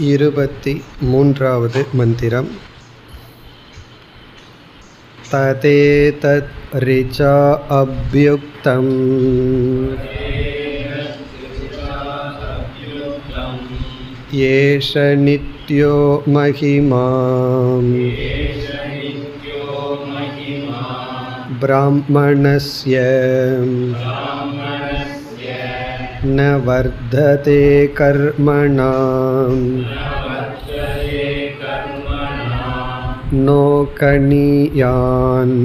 23வது மந்திரம். ததேதத் ரிச்சா அப்யுக்தம் ஏஷ நித்யோ மகிமாம் ப்ராஹ்மணஸ்ய ந வர்ததே கர்மணாம் நோ கணியான்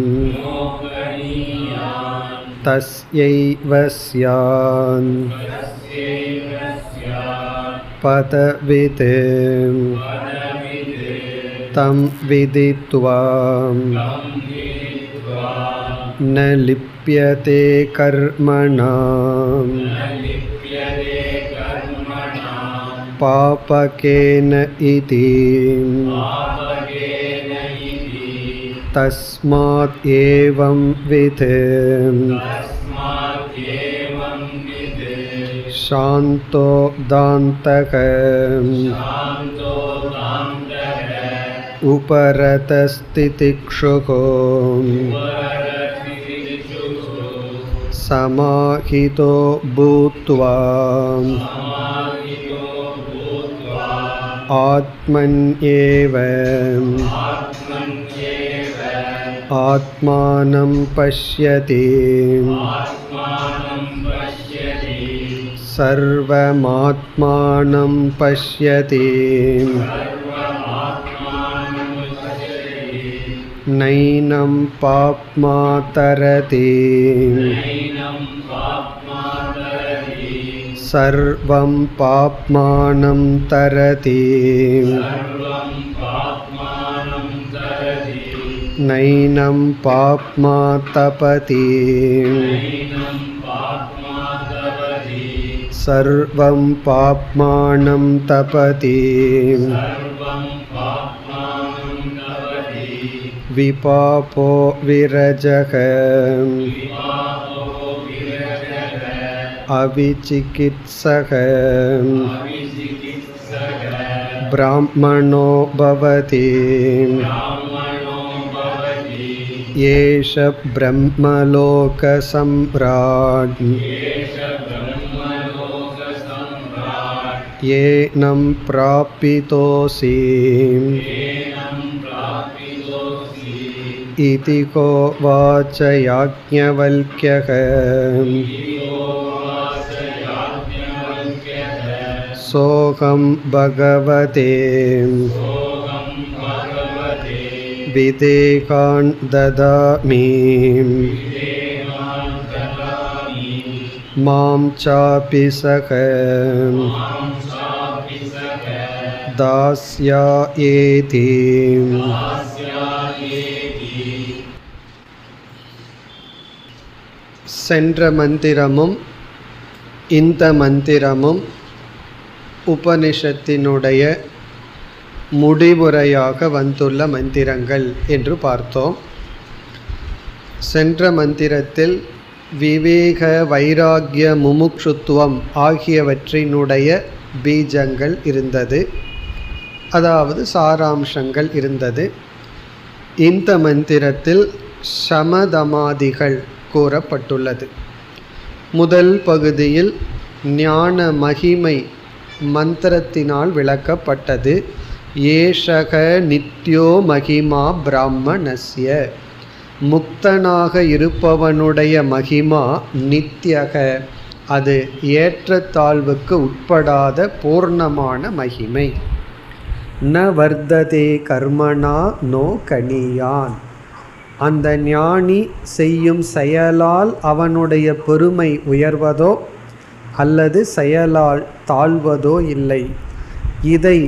தஸ்யைவ ஸ்யான் பதவித் தம் விதித்வா ந லிப்யதே கர்மணாம் பாபகேன இதி தஸ்மாத் ஏவம் வித் சாந்தோ தாந்தக உபரதஸ்திதிக்ஷுகோ சமாஹிதோ பூத்வா ஆத்மன்யேவ ஆத்மானம் பஷ்யதி சர்வமாத்மானம் பஷ்யதி நைனம் பாப்மா தரதி சர்வம் பாப்மானம் தரதி நைனம் பாப்மா தபதி சர்வம் பாப்மானம் தபதி விபாபோ விரஜக அவிசிகித்சக பிராமணோ பவதி ஏஷ பிரம்மலோக சம்ராட் ஏனம் பிராபிதோசி இதி கோவாச யாஜ்ஞவல்க்யः சோகம் பகவதே விதேகான் ததாமி மாம் சாபி சக தாஸ்யாயேதி. சென்ற மந்திரமும் இந்த மந்திரமும் உபனிஷத்தினுடைய முடிவுரையாக வந்துள்ள மந்திரங்கள் என்று பார்த்தோம். சென்ற மந்திரத்தில் விவேக வைராகிய முமுக்ஷுத்துவம் ஆகியவற்றினுடைய பீஜங்கள் இருந்தது, அதாவது சாராம்சங்கள் இருந்தது. இந்த மந்திரத்தில் சமதமாதிகள் கூறப்பட்டுள்ளது. முதல் பகுதியில் ஞான மகிமை மந்திரத்தினால் விளக்கப்பட்டது. ஏஷக நித்யோ மகிமா பிராமணஸ்ய, முக்தனாக இருப்பவனுடைய மகிமா நித்யக, அது ஏற்றத்தாழ்வுக்கு உட்படாத பூர்ணமான மகிமை. ந வர்ததே கர்மணா நோ கணியான், அந்த ஞானி செய்யும் செயலால் அவனுடைய பெருமை உயர்வதோ அல்லது செயலால் தாழ்வதோ இல்லை. இதை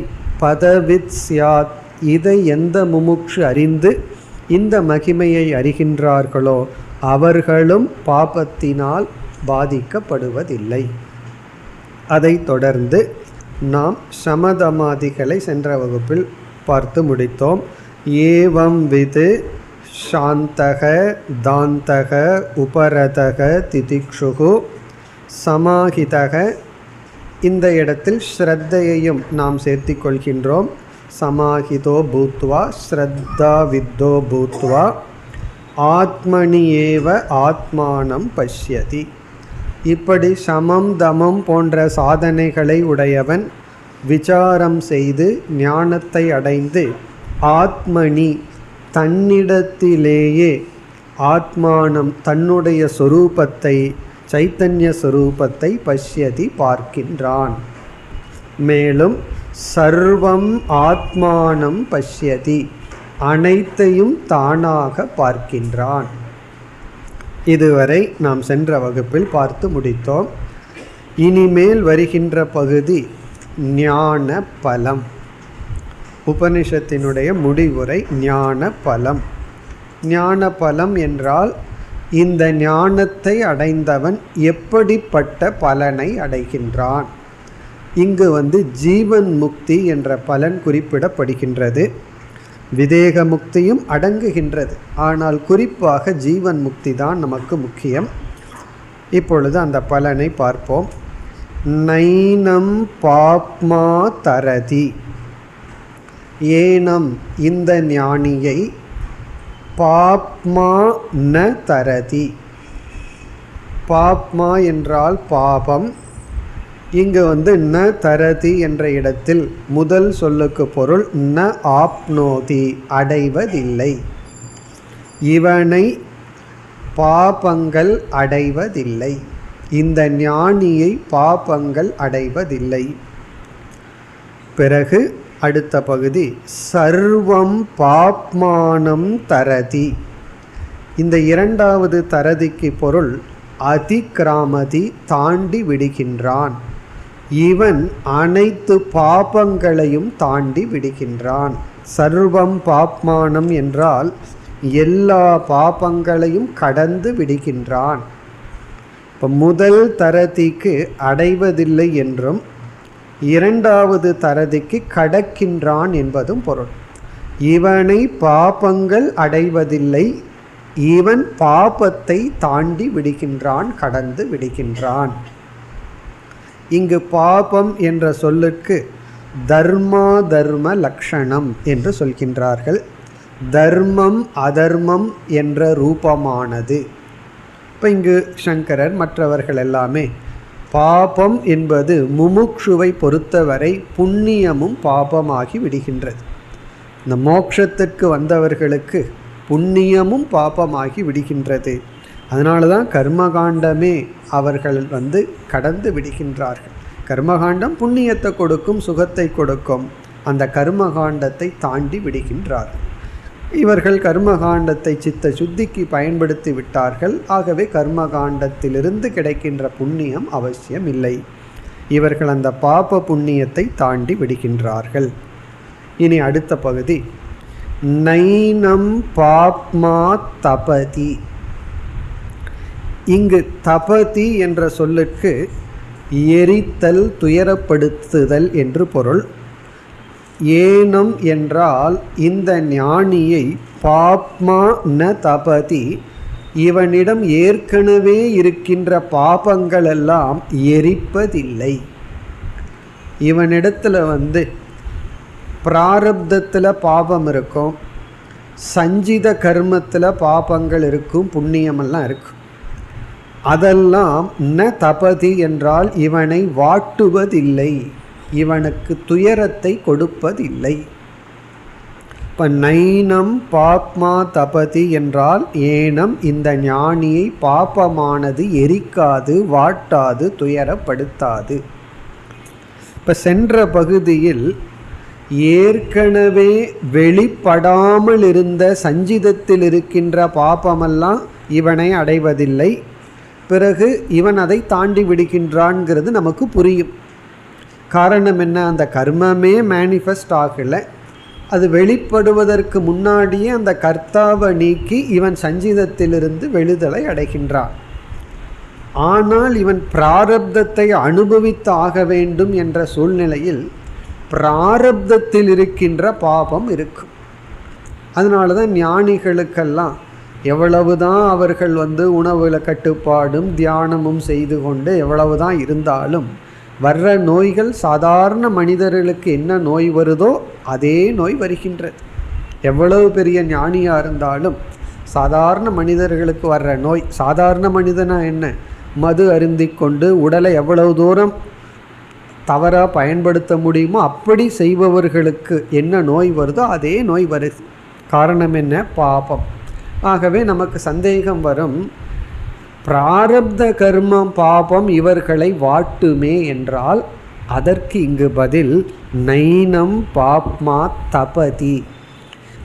பதவித் ஸ்யாத், இதை எந்த முமுக்ஷு அறிந்து இந்த மகிமையை அறிகின்றார்களோ அவர்களும் பாபத்தினால் பாதிக்கப்படுவதில்லை. அதை தொடர்ந்து நாம் சமதமாதிகளை சென்ற வகுப்பில் பார்த்து முடித்தோம். ஏவம் விது சாந்தக தாந்தக உபரதக திதிக்ஷுகு சமாஹிதக இந்த இடத்தில் ஸ்ரத்தையையும் நாம் சேர்த்தி கொள்கின்றோம். சமாஹிதோ பூத்வா ஸ்ரத்தா வித்தோ பூத்வா ஆத்மனியேவ ஆத்மானம் பஷ்யதி. இப்படி சமம் தமம் போன்ற சாதனைகளை உடையவன் விசாரம் செய்து ஞானத்தை அடைந்து ஆத்மனி தன்னிடத்திலேயே ஆத்மானம் தன்னுடைய சொரூபத்தை சைத்தன்ய சொரூபத்தை பஷ்யதி பார்க்கின்றான். மேலும் சர்வம் ஆத்மானம் பஷ்யதி அனைத்தையும் தானாக பார்க்கின்றான். இதுவரை நாம் சென்ற வகுப்பில் பார்த்து முடித்தோம். இனிமேல் வருகின்ற பகுதி ஞான பலம். உபனிஷத்தினுடைய முடிவுரை ஞான பலம். ஞான பலம் என்றால் இந்த ஞானத்தை அடைந்தவன் எப்படிப்பட்ட பலனை அடைகின்றான். இங்கு ஜீவன் முக்தி என்ற பலன் குறிப்பிடப்படுகின்றது. விதேக முக்தியும் அடங்குகின்றது. ஆனால் குறிப்பாக ஜீவன் முக்தி தான் நமக்கு முக்கியம். இப்பொழுது அந்த பலனை பார்ப்போம். நைனம் பாப்மா தரதி. ஏனம் இந்த ஞானியை பாப்மா ந தரதி. பாப்மா என்றால் பாபம். இங்கு ந தரதி என்ற இடத்தில் முதல் சொல்லுக்கு பொருள் ந ஆப்னோதி அடைவதில்லை. இவனை பாபங்கள் அடைவதில்லை. இந்த ஞானியை பாபங்கள் அடைவதில்லை. பிறகு அடுத்த பகுதி சர்வம் பாப்மானம் தரதி. இந்த இரண்டாவது தரதிக்கு பொருள் அதிக்ராமதி தாண்டி விடுகின்றான். இவன் அனைத்து பாபங்களையும் தாண்டி விடுகின்றான். சர்வம் பாப்மானம் என்றால் எல்லா பாபங்களையும் கடந்து விடுகின்றான். இப்போ முதல் தரதிக்கு அடைவதில்லை என்றும் இரண்டாவது தரதிக்கு கடக்கின்றான் என்பதும் பொருள். இவனை பாபங்கள் அடைவதில்லை, இவன் பாபத்தை தாண்டி விடுகின்றான், கடந்து விடுகின்றான். இங்கு பாபம் என்ற சொல்லுக்கு தர்மா தர்ம லக்ஷணம் என்று சொல்கின்றார்கள். தர்மம் அதர்மம் என்ற ரூபமானது. இப்போ இங்கு சங்கரர் மற்றவர்கள் எல்லாமே பாபம் என்பது முமுக்ஷுவை பொறுத்தவரை புண்ணியமும் பாபமாகி விடுகின்றது. இந்த மோட்சத்திற்கு வந்தவர்களுக்கு புண்ணியமும் பாபமாகி விடுகின்றது. அதனால தான் கர்மகாண்டமே அவர்கள் கடந்து விடுகின்றார்கள். கர்மகாண்டம் புண்ணியத்தை கொடுக்கும், சுகத்தை கொடுக்கும். அந்த கர்மகாண்டத்தை தாண்டி விடுகின்றார்கள். இவர்கள் கர்மகாண்டத்தை சித்த சுத்திக்கு பயன்படுத்தி விட்டார்கள். ஆகவே கர்மகாண்டத்திலிருந்து கிடைக்கின்ற புண்ணியம் அவசியம் இல்லை. இவர்கள் அந்த பாப புண்ணியத்தை தாண்டி விடுகின்றார்கள். இனி அடுத்த பகுதி நைனம் பாப்மா தபதி. இங்கு தபதி என்ற சொல்லுக்கு எரித்தல், துயரப்படுத்துதல் என்று பொருள். ஏனம் என்றால் இந்த ஞானியை பாப்மா ந தபதி, இவனிடம் ஏற்கனவே இருக்கின்ற பாபங்கள் எல்லாம் எரிப்பதில்லை. இவனிடத்தில் பிராரப்தத்தில் பாபம் இருக்கும், சஞ்சித கர்மத்தில் பாபங்கள் இருக்கும், புண்ணியமெல்லாம் இருக்கும். அதெல்லாம் ந தபதி என்றால் இவனை வாட்டுவதில்லை, இவனுக்கு துயரத்தை கொடுப்பதில்லை. இப்போ நைனம் பாப்மா தபதி என்றால் ஏனம் இந்த ஞானியை பாபமானது எரிக்காது, வாட்டாது, துயரப்படுத்தாது. இப்போ சென்ற பகுதியில் ஏற்கனவே வெளிப்படாமல் இருந்த சஞ்சிதத்தில் இருக்கின்ற பாபமெல்லாம் இவனை அடைவதில்லை. பிறகு இவன் அதை தாண்டி விடுகின்றான்ங்கிறது நமக்கு புரியும். காரணம் என்ன? அந்த கர்மமே மேனிஃபெஸ்ட் ஆகலை. அது வெளிப்படுவதற்கு முன்னாடியே அந்த கர்த்தாவை நீக்கி இவன் சஞ்சிதத்திலிருந்து விடுதலை அடைகின்றான். ஆனால் இவன் பிராரப்தத்தை அனுபவித்து ஆக வேண்டும் என்ற சூழ்நிலையில் பிராரப்தத்தில் இருக்கின்ற பாபம் இருக்கும். அதனால தான் ஞானிகளுக்கெல்லாம் எவ்வளவுதான் அவர்கள் உணவுல கட்டுப்பாடும் தியானமும் செய்து கொண்டு எவ்வளவுதான் இருந்தாலும் வர்ற நோய்கள் சாதாரண மனிதர்களுக்கு என்ன நோய் வருதோ அதே நோய் வருகின்றது. எவ்வளவு பெரிய ஞானியாக இருந்தாலும் சாதாரண மனிதர்களுக்கு வர்ற நோய், சாதாரண மனிதனா என்ன, மது அருந்தி கொண்டு உடலை எவ்வளவு தூரம் தவறாக பயன்படுத்த முடியுமோ அப்படி செய்பவர்களுக்கு என்ன நோய் வருதோ அதே நோய் வருது. காரணம் என்ன? பாபம். ஆகவே நமக்கு சந்தேகம் வரும், பிராரப்த கர்மம் பாபம் இவர்களை வாட்டுமே என்றால் அதற்கு இங்கு பதில் நைனம் பாப்மா தபதி.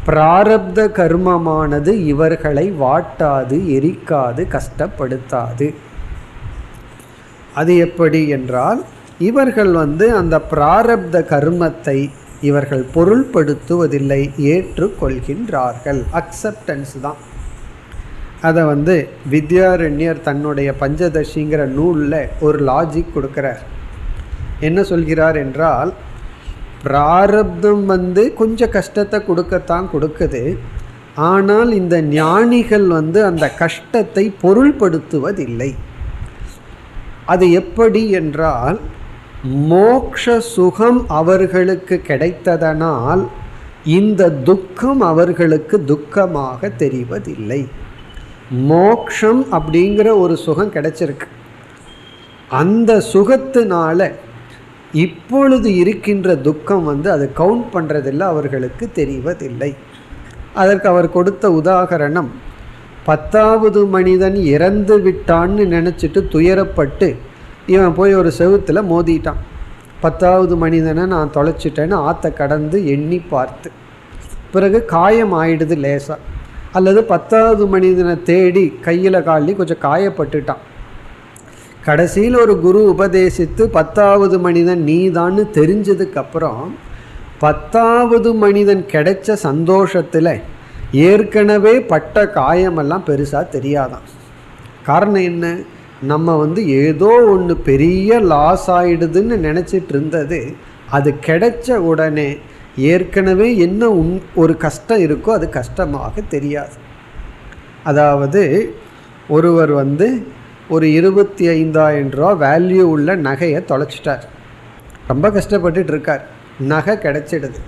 பிராரப்த கர்மமானது இவர்களை வாட்டாது, எரிக்காது, கஷ்டப்படுத்தாது. அது எப்படி என்றால், இவர்கள் அந்த பிராரப்த கர்மத்தை இவர்கள் பொருள்படுத்துவதில்லை, ஏற்றுக்கொள்கின்றார்கள். அக்செப்டன்ஸ் தான். அதை வித்யாரண்யர் தன்னுடைய பஞ்சதசிங்கிற நூலில் ஒரு லாஜிக் கொடுக்குறார். என்ன சொல்கிறார் என்றால், பிராரப்தம் கொஞ்சம் கஷ்டத்தை கொடுக்கத்தான் கொடுக்குது. ஆனால் இந்த ஞானிகள் அந்த கஷ்டத்தை பொருள்படுத்துவதில்லை. அது எப்படி என்றால், மோக்ஷ சுகம் அவர்களுக்கு கிடைத்ததனால் இந்த துக்கம் அவர்களுக்கு துக்கமாக தெரிவதில்லை. மோக்ஷம் அப்படிங்கிற ஒரு சுகம் கிடைச்சிருக்கு. அந்த சுகத்தினால இப்பொழுது இருக்கின்ற துக்கம் அது கவுண்ட் பண்ணுறதில்லை, அவர்களுக்கு தெரிவதில்லை. அதற்கு அவர் கொடுத்த உதாகரணம், 10வது மனிதன் இறந்து விட்டான்னு நினச்சிட்டு துயரப்பட்டு இவன் போய் ஒரு செவுத்தில் மோதிட்டான். 10வது மனிதனை நான் தொலைச்சிட்டேன்னு ஆற்ற கடந்து எண்ணி பார்த்து பிறகு காயம் ஆயிடுது லேசாக. அல்லது 10வது மனிதனை தேடி கையில் காலி கொஞ்சம் காயப்பட்டுட்டான். கடைசியில் ஒரு குரு உபதேசித்து 10வது மனிதன் நீதான்னு தெரிஞ்சதுக்கப்புறம் 10வது மனிதன் கிடைச்ச சந்தோஷத்தில் ஏற்கனவே பட்ட காயமெல்லாம் பெருசாக தெரியாதான். காரணம் என்ன? நம்ம ஏதோ ஒன்று பெரிய லாஸ் ஆகிடுதுன்னு நினச்சிட்டு இருந்தது, அது கிடைச்ச உடனே ஏற்கனவே என்ன ஒரு கஷ்டம் இருக்கோ அது கஷ்டமாக தெரியாது. அதாவது ஒருவர் ஒரு 25,000 ரூபா வேல்யூ உள்ள நகையை தொலைச்சிட்டார். ரொம்ப கஷ்டப்பட்டுட்டு இருக்கார். நகை கிடைச்சிடுது.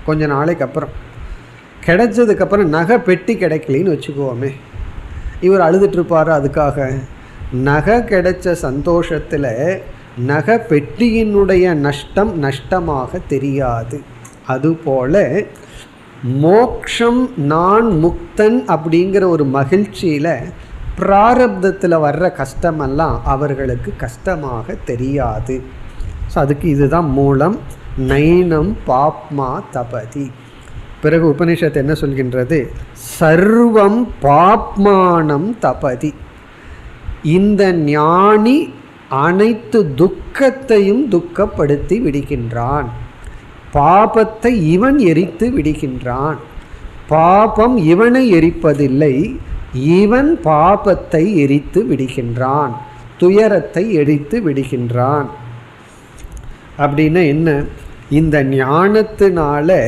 கொஞ்ச நாளைக்கு அப்புறம் கிடைச்சதுக்கப்புறம் நகை பெட்டி கிடைக்கலின்னு வச்சுக்குவோமே, இவர் அழுதுட்டுருப்பார். அதுக்காக நகை கிடைச்ச சந்தோஷத்தில் நகை பெட்டியினுடைய நஷ்டம் நஷ்டமாக தெரியாது. அதுபோல மோக்ஷம் நான் முக்தன் அப்படிங்கிற ஒரு மகிழ்ச்சியில் பிராரப்தத்தில் வர்ற கஷ்டமெல்லாம் அவர்களுக்கு கஷ்டமாக தெரியாது. ஸோ அதுக்கு இதுதான் மூலம். நைனம் பாப்மா தபதி. பிறகு உபனிஷத்து என்ன சொல்கின்றது? சர்வம் பாப்மானம் தபதி. இந்த ஞானி அனைத்து துக்கத்தையும் துக்கப்படுத்தி விடுகின்றான். பாபத்தை இவன் எரித்து விடுகின்றான். பாபம் இவனை எரிப்பதில்லை, இவன் பாபத்தை எரித்து விடுகின்றான், துயரத்தை எரித்து விடுகின்றான். அப்படின்னா என்ன? இந்த ஞானத்தினால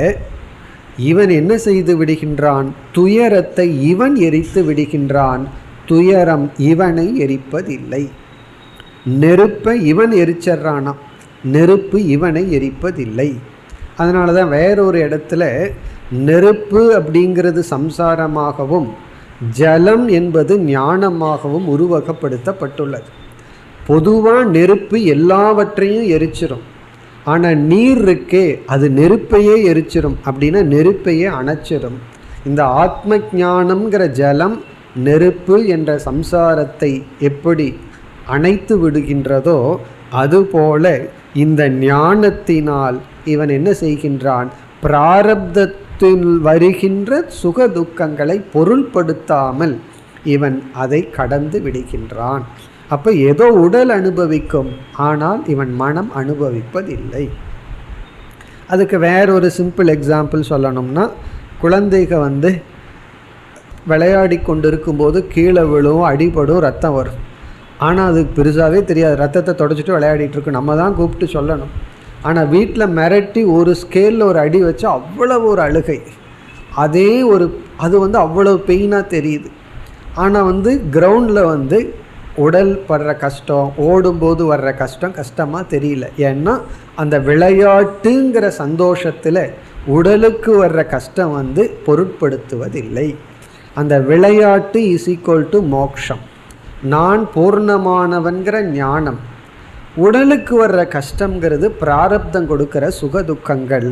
இவன் என்ன செய்து விடுகின்றான்? துயரத்தை இவன் எரித்து விடுகின்றான். துயரம் இவனை எரிப்பதில்லை. நெருப்பை இவன் எரிச்சிட்றானா, நெருப்பு இவனை எரிப்பதில்லை. அதனால தான் வேறொரு இடத்துல நெருப்பு அப்படிங்கிறது சம்சாரமாகவும் ஜலம் என்பது ஞானமாகவும் உருவகப்படுத்தப்பட்டுள்ளது. பொதுவாக நெருப்பு எல்லாவற்றையும் எரிச்சிரும். ஆனால் நீர் இருக்கே, அது நெருப்பையே எரிச்சிரும். அப்படின்னா நெருப்பையே அணைச்சிரும். இந்த ஆத்ம ஞானம்ங்கிற ஜலம் நெருப்பு என்ற சம்சாரத்தை எப்படி அணைத்து விடுகின்றதோ அதுபோல இந்த ஞானத்தினால் இவன் என்ன செய்கின்றான்? பிராரப்தத்தில் வருகின்ற சுக துக்கங்களை பொருள்படுத்தாமல் இவன் அதை கடந்து விடுகின்றான். அப்போ ஏதோ உடல் அனுபவிக்கும், ஆனால் இவன் மனம் அனுபவிப்பதில்லை. அதுக்கு வேறொரு சிம்பிள் எக்ஸாம்பிள் சொல்லணும்னா, குழந்தைங்க விளையாடி கொண்டு இருக்கும்போது கீழே விழுவும், அடிபடும், ரத்தம் வரும். ஆனால் அதுக்கு பெருசாகவே தெரியாது, ரத்தத்தை தொடச்சிட்டு விளையாடிட்டுருக்கு. நம்ம தான் கூப்பிட்டு சொல்லணும். ஆனால் வீட்டில் மிரட்டி ஒரு ஸ்கேலில் ஒரு அடி வச்சு அவ்வளவு ஒரு அழுகை, அதே ஒரு அது அவ்வளவு பெயினாக தெரியுது. ஆனால் கிரவுண்டில் உடல் படுற கஷ்டம், ஓடும்போது வர்ற கஷ்டம் கஷ்டமாக தெரியல. ஏன்னா அந்த விளையாட்டுங்கிற சந்தோஷத்தில் உடலுக்கு வர்ற கஷ்டம் பொருட்படுத்துவதில்லை. அந்த விளையாட்டு இஸ் ஈக்குவல் டு மோக்ஷம், நான் பூர்ணமானவன்கிற ஞானம். உடலுக்கு வர்ற கஷ்டங்கிறது பிராரப்தம் கொடுக்கிற சுகதுக்கங்கள்,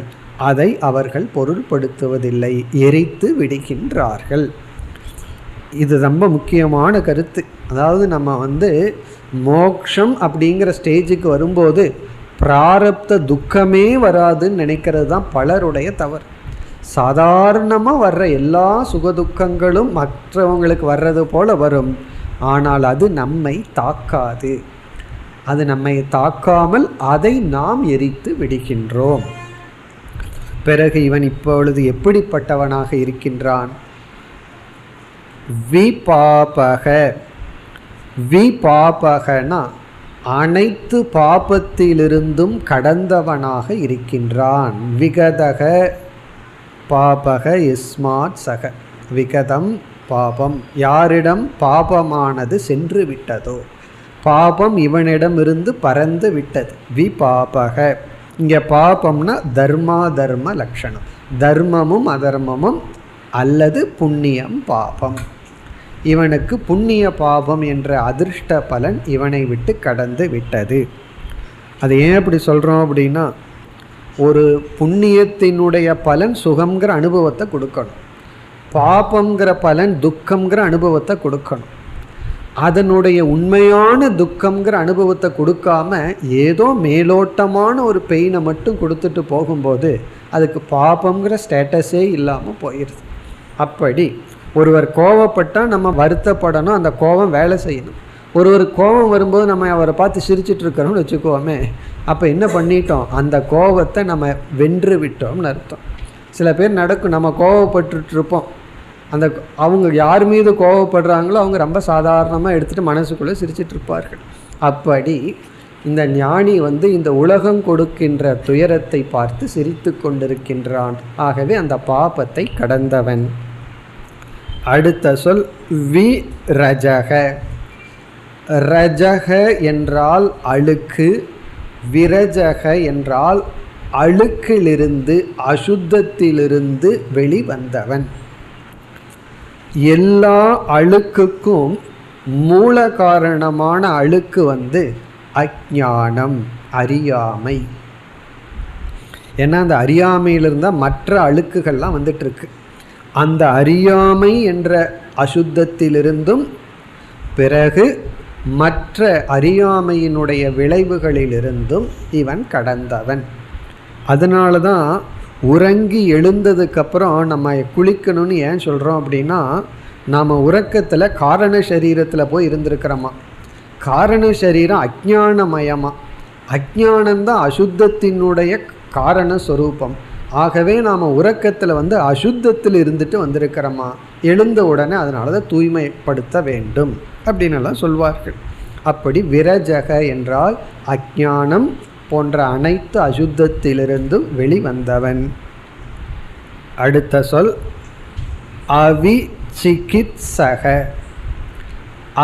அதை அவர்கள் பொருள்படுத்துவதில்லை, எரித்து விடுகின்றார்கள். இது ரொம்ப முக்கியமான கருத்து. அதாவது நம்ம மோக்ஷம் அப்படிங்கிற ஸ்டேஜுக்கு வரும்போது பிராரப்த துக்கமே வராதுன்னு நினைக்கிறது தான் பலருடைய தவறு. சாதாரணமாக வர்ற எல்லா சுகதுக்கங்களும் மற்றவங்களுக்கு வர்றது போல வரும், ஆனால் அது நம்மை தாக்காது. அது நம்மை தாக்காமல் அதை நாம் எரித்து விடுகின்றோம். பிறகு இவன் இப்பொழுது எப்படிப்பட்டவனாக இருக்கின்றான்? விபாபக. விபாபகனா அனைத்து பாபத்திலிருந்தும் கடந்தவனாக இருக்கின்றான். விகதக பாபக இஸ்மாத் சக. விகதம் பாபம், யாரிடம் பாபமானது சென்று விட்டதோ, பாபம் இவனிடமிருந்து பறந்து விட்டது. விபாபக. இங்கே பாபம்னா தர்மா தர்ம லட்சணம், தர்மமும் அதர்மமும் அல்லது புண்ணியம் பாபம். இவனுக்கு புண்ணிய பாபம் என்ற அதிர்ஷ்ட பலன் இவனை விட்டு கடந்து விட்டது. அது ஏன் அப்படி சொல்கிறோம் அப்படின்னா, ஒரு புண்ணியத்தினுடைய பலன் சுகம்ங்கிற அனுபவத்தை கொடுக்கணும், பாபங்கிற பலன் துக்கம்ங்கிற அனுபவத்தை கொடுக்கணும். அதனுடைய உண்மையான துக்கம்ங்கிற அனுபவத்தை கொடுக்காம ஏதோ மேலோட்டமான ஒரு பெயினை மட்டும் கொடுத்துட்டு போகும்போது அதுக்கு பாபங்கிற ஸ்டேட்டஸே இல்லாமல் போயிடுது. அப்படி ஒருவர் கோவப்பட்டால் நம்ம வருத்தப்படணும், அந்த கோபம் வேலை செய்யணும். ஒருவர் கோபம் வரும்போது நம்ம அவரை பார்த்து சிரிச்சிட்டு இருக்கிறோம்னு வச்சுக்கோமே, அப்போ என்ன பண்ணிட்டோம், அந்த கோபத்தை நம்ம வென்று விட்டோம்னு அர்த்தம். சில பேர் நடக்கும், நம்ம கோவப்பட்டுருப்போம், அந்த அவங்க யார் மீது கோவப்படுறாங்களோ அவங்க ரொம்ப சாதாரணமாக எடுத்துகிட்டு மனசுக்குள்ளே சிரிச்சிட்டு இருப்பார்கள். அப்படி இந்த ஞானி இந்த உலகம் கொடுக்கின்ற துயரத்தை பார்த்து சிரித்து கொண்டிருக்கின்றான். ஆகவே அந்த பாபத்தை கடந்தவன். அடுத்த சொல் வி ரஜக. ரஜக என்றால் அழுக்கு, விரஜக என்றால் அழுக்கிலிருந்து அசுத்தத்திலிருந்து வெளிவந்தவன். எல்லா அழுக்குக்கும் மூல காரணமான அழுக்கு அஞ்ஞானம், அறியாமை. ஏன்னா அந்த அறியாமையிலிருந்தால் மற்ற அழுக்குகள்லாம் வந்துட்டுருக்கு. அந்த அறியாமை என்ற அசுத்தத்திலிருந்தும் பிறகு மற்ற அறியாமையினுடைய விளைவுகளிலிருந்தும் இவன் கடந்தவன். அதனால தான் உறங்கி எழுந்ததுக்கப்புறம் நம்ம குளிக்கணும்னு ஏன் சொல்கிறோம் அப்படின்னா, நாம் உறக்கத்தில் காரண சரீரத்தில் போய் இருந்திருக்கிறோமா. காரண சரீரம் அஜ்ஞானமயமாக, அஜ்ஞானந்தான் அசுத்தத்தினுடைய காரண ஸ்வரூபம். ஆகவே நாம் உறக்கத்தில் அசுத்தத்தில் இருந்துட்டு வந்திருக்கிறோமா, எழுந்த உடனே அதனால தான் தூய்மைப்படுத்த வேண்டும் அப்படின்னு எல்லாம் சொல்வார்கள். அப்படி விரஜக என்றால் அஜ்ஞானம் போன்ற அனைத்து அசுத்தத்திலிருந்தும் வெளிவந்தவன். அடுத்த சொல் அவிசிகித்சக.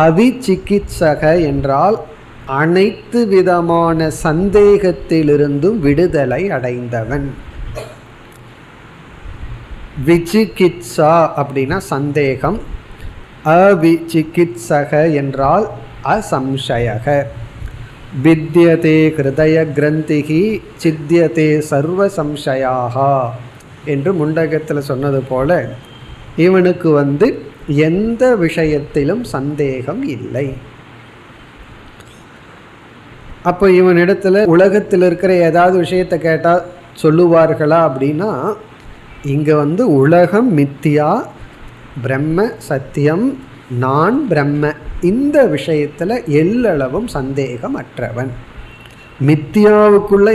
அவிசிகித்சக என்றால் அனைத்து விதமான சந்தேகத்திலிருந்தும் விடுதலை அடைந்தவன். விசிகித்சா அப்படின்னா சந்தேகம், அவிசிகித்சக என்றால் அசம்சயக. வித்யதே ஹிருதய கிரந்திகி சித்தியதே சர்வ சம்சயாகா என்று முண்டகத்தில் சொன்னது போல இவனுக்கு எந்த விஷயத்திலும் சந்தேகம் இல்லை. அப்போ இவனிடத்துல உலகத்தில் இருக்கிற ஏதாவது விஷயத்தை கேட்டால் சொல்லுவார்களா அப்படின்னா, இங்கே உலகம் மித்தியா, பிரம்ம சத்தியம், நான் பிரம்ம, இந்த விஷயத்தில் எல்லளவும் சந்தேகமற்றவன். மித்தியாவுக்குள்ளே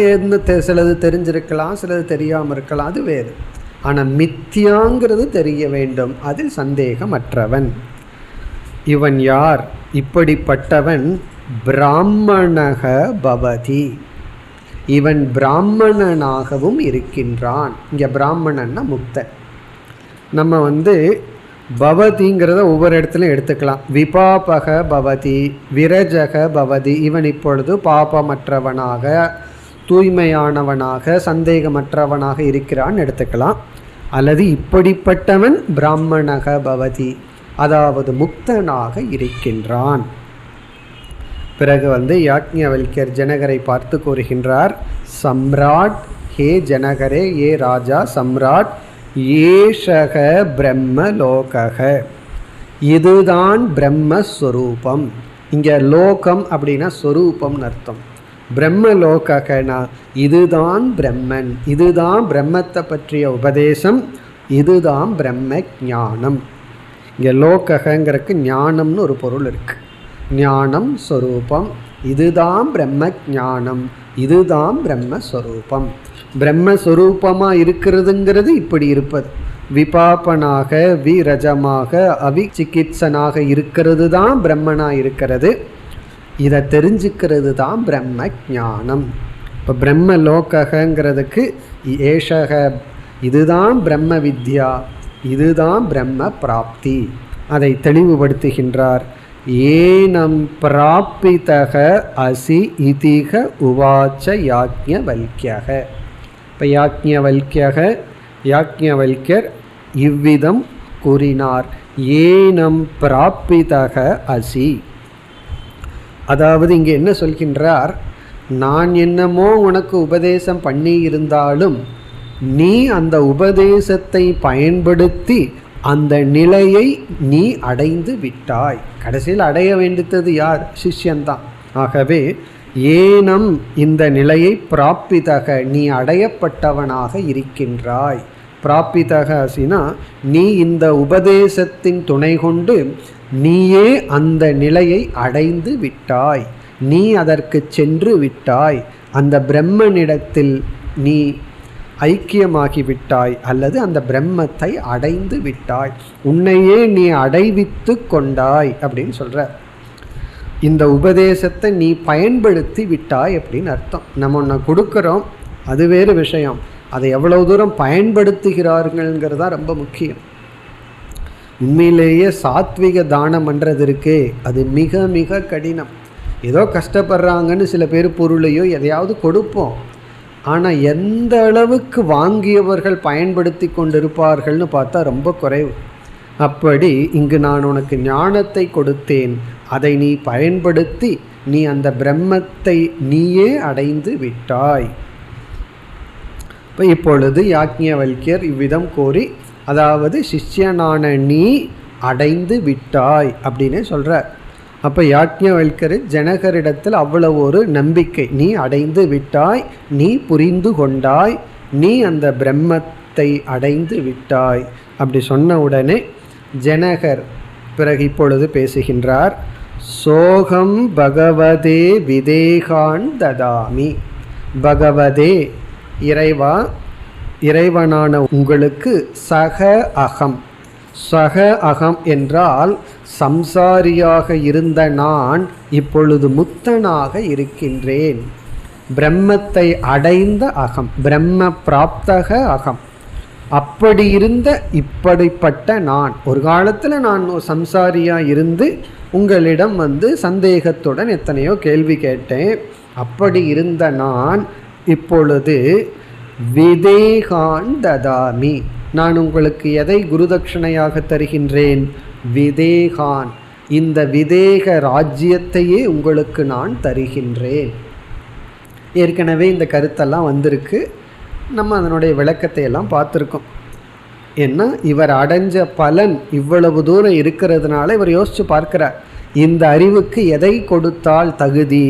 சிலது தெரிஞ்சிருக்கலாம், சிலது தெரியாமல் இருக்கலாம், அது வேறு. ஆனால் மித்தியாங்கிறது தெரிய வேண்டும், அதில் சந்தேகமற்றவன். இவன் யார்? இப்படிப்பட்டவன் பிராமணக பவதி, இவன் பிராமணனாகவும் இருக்கின்றான். இங்கே பிராமணன்னா முக்தன். நம்ம பவதிங்கிறத ஒவ்வொரு இடத்துலையும் எடுத்துக்கலாம். விபாபக பவதி, விரஜக பவதி, இவன் இப்பொழுது பாபமற்றவனாக, தூய்மையானவனாக, சந்தேகமற்றவனாக இருக்கிறான்னு எடுத்துக்கலாம். அல்லது இப்படிப்பட்டவன் பிராமணக பவதி, அதாவது முக்தனாக இருக்கின்றான். பிறகு யாக்ஞவல்யர் ஜனகரை பார்த்து கூறுகின்றார், சம்ராட், ஹே ஜனகரே, ஏ ராஜா சம்ராட், ஏஷக பிரம்மலோகக, இதுதான் பிரம்மஸ்வரூபம். இங்கே லோகம் அப்படின்னா ஸ்வரூபம்னு அர்த்தம். பிரம்மலோகனா இதுதான் பிரம்மன், இதுதான் பிரம்மத்தை பற்றிய உபதேசம், இதுதான் பிரம்ம ஞானம். இங்கே லோகங்கிறதுக்கு ஞானம்னு ஒரு பொருள் இருக்கு. ஞானம் ஸ்வரூபம், இதுதான் பிரம்ம ஞானம், இதுதான் பிரம்மஸ்வரூபம். பிரம்மஸ்வரூபமாக இருக்கிறதுங்கிறது இப்படி இருப்பது. விபாபனாக, விரஜமாக, அவிசிகித்சனாக இருக்கிறது தான் பிரம்மனாக இருக்கிறது. இதை தெரிஞ்சுக்கிறது தான் பிரம்ம ஞானம். இப்போ பிரம்ம லோகங்கிறதுக்கு ஏஷக, இதுதான் பிரம்ம வித்யா, இதுதான் பிரம்ம பிராப்தி. அதை தெளிவுபடுத்துகின்றார். ஏனம் பிராபிதக அசி இதிக உவாச்ச யாக்ஞவல்க்யக. இப்போ யாக்ஞவல்யர் இவ்விதம் கூறினார். ஏனம் பிராபிதக அசி, அதாவது இங்கே என்ன சொல்கின்றார், நான் என்னமோ உனக்கு உபதேசம் பண்ணி இருந்தாலும் நீ அந்த உபதேசத்தை பயன்படுத்தி அந்த நிலையை நீ அடைந்து விட்டாய். கடைசியில் அடைய வேண்டியது யார்? சிஷ்யன்தான். ஆகவே ஏனம் இந்த நிலையை பிராபிதக, நீ அடையப்பட்டவனாக இருக்கின்றாய். பிராபிதக அசினா நீ இந்த உபதேசத்தின் துணை கொண்டு நீயே அந்த நிலையை அடைந்து விட்டாய், நீ அதற்கு சென்று விட்டாய், அந்த பிரம்மனிடத்தில் நீ ஐக்கியமாகிவிட்டாய், அல்லது அந்த பிரம்மத்தை அடைந்து விட்டாய், உன்னையே நீ அடைவித்து கொண்டாய் அப்படின்னு சொல்ற. இந்த உபதேசத்தை நீ பயன்படுத்தி விட்டாய் அப்படின்னு அர்த்தம். நம்ம ஒன்று கொடுக்குறோம், அது வேறு விஷயம். அதை எவ்வளவு தூரம் பயன்படுத்துகிறார்கள்ங்கிறது தான் ரொம்ப முக்கியம். உண்மையிலேயே சாத்விக தானம் பண்ணுறது இருக்கே, அது மிக மிக கடினம். ஏதோ கஷ்டப்படுறாங்கன்னு சில பேர் பொருளையோ எதையாவது கொடுப்போம், ஆனால் எந்த அளவுக்கு வாங்கியவர்கள் பயன்படுத்தி கொண்டிருப்பார்கள்னு பார்த்தா ரொம்ப குறைவு. அப்படி இங்கு நான் உனக்கு ஞானத்தை கொடுத்தேன், அதை நீ பயன்படுத்தி நீ அந்த பிரம்மத்தை நீயே அடைந்து விட்டாய். இப்பொழுது யாக்ஞவல்யர் இவ்விதம் கோரி, அதாவது சிஷ்யனான நீ அடைந்து விட்டாய் அப்படின்னு சொல்கிறார். அப்போ யாக்ஞவல்யர் ஜனகரிடத்தில் அவ்வளவு ஒரு நம்பிக்கை, நீ அடைந்து விட்டாய், நீ புரிந்து கொண்டாய், நீ அந்த பிரம்மத்தை அடைந்து விட்டாய் அப்படி சொன்ன உடனே ஜனகர் பிறகு இப்பொழுது பேசுகின்றார். சோகம் பகவதே விதேகான் ததாமி. பகவதே இறைவா, இறைவனான உங்களுக்கு சக அகம். சக அகம் என்றால் சம்சாரியாக இருந்த நான் இப்பொழுது முக்தனாக இருக்கின்றேன். பிரம்மத்தை அடைந்த அகம், பிரம்ம பிராப்தக அகம். அப்படி இருந்த இப்படிப்பட்ட நான், ஒரு காலத்தில் நான் சம்சாரியாக இருந்து உங்களிடம் சந்தேகத்துடன் எத்தனையோ கேள்வி கேட்டேன். அப்படி இருந்த நான் இப்பொழுது விதேகான் ததாமி, நான் உங்களுக்கு எதை குருதட்சணையாக தருகின்றேன்? விதேகான், இந்த விதேக ராஜ்யத்தையே உங்களுக்கு நான் தருகின்றேன். ஏற்கனவே இந்த கருத்தெல்லாம் வந்திருக்கு, நம்ம அதனுடைய விளக்கத்தை எல்லாம் பார்த்துருக்கோம். ஏன்னா இவர் அடைஞ்ச பலன் இவ்வளவு தூரம் இருக்கிறதுனால இவர் யோசித்து பார்க்கிறார், இந்த அறிவுக்கு எதை கொடுத்தால் தகுதி?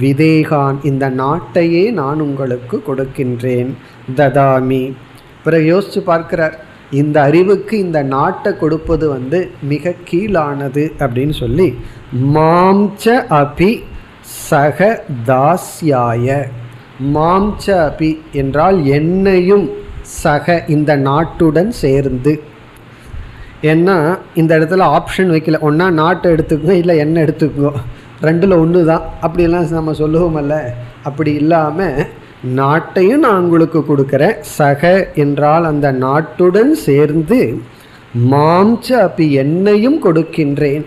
விதேகான், இந்த நாட்டையே நான் உங்களுக்கு கொடுக்கின்றேன். ததாமி. பிறகு யோசித்து பார்க்கிறார், இந்த அறிவுக்கு இந்த நாட்டை கொடுப்பது மிக கீழானது அப்படின்னு சொல்லி, மாம்ச அபி சக தாஸ்யாய. மாம்ச அபி என்றால் என்னையும், சக இந்த நாட்டுடன் சேர்ந்து. ஏன்னா இந்த இடத்துல ஆப்ஷன் வைக்கல, ஒன்றா நாட்டை எடுத்துக்கோ இல்லை என்ன எடுத்துக்கோ, ரெண்டில் ஒன்று தான் அப்படிலாம் நம்ம சொல்லுவோமல்ல. அப்படி இல்லாமல் நாட்டையும் நான் உங்களுக்கு கொடுக்குறேன். சக என்றால் அந்த நாட்டுடன் சேர்ந்து மாம்ச அப்பி என்னையும் கொடுக்கின்றேன்.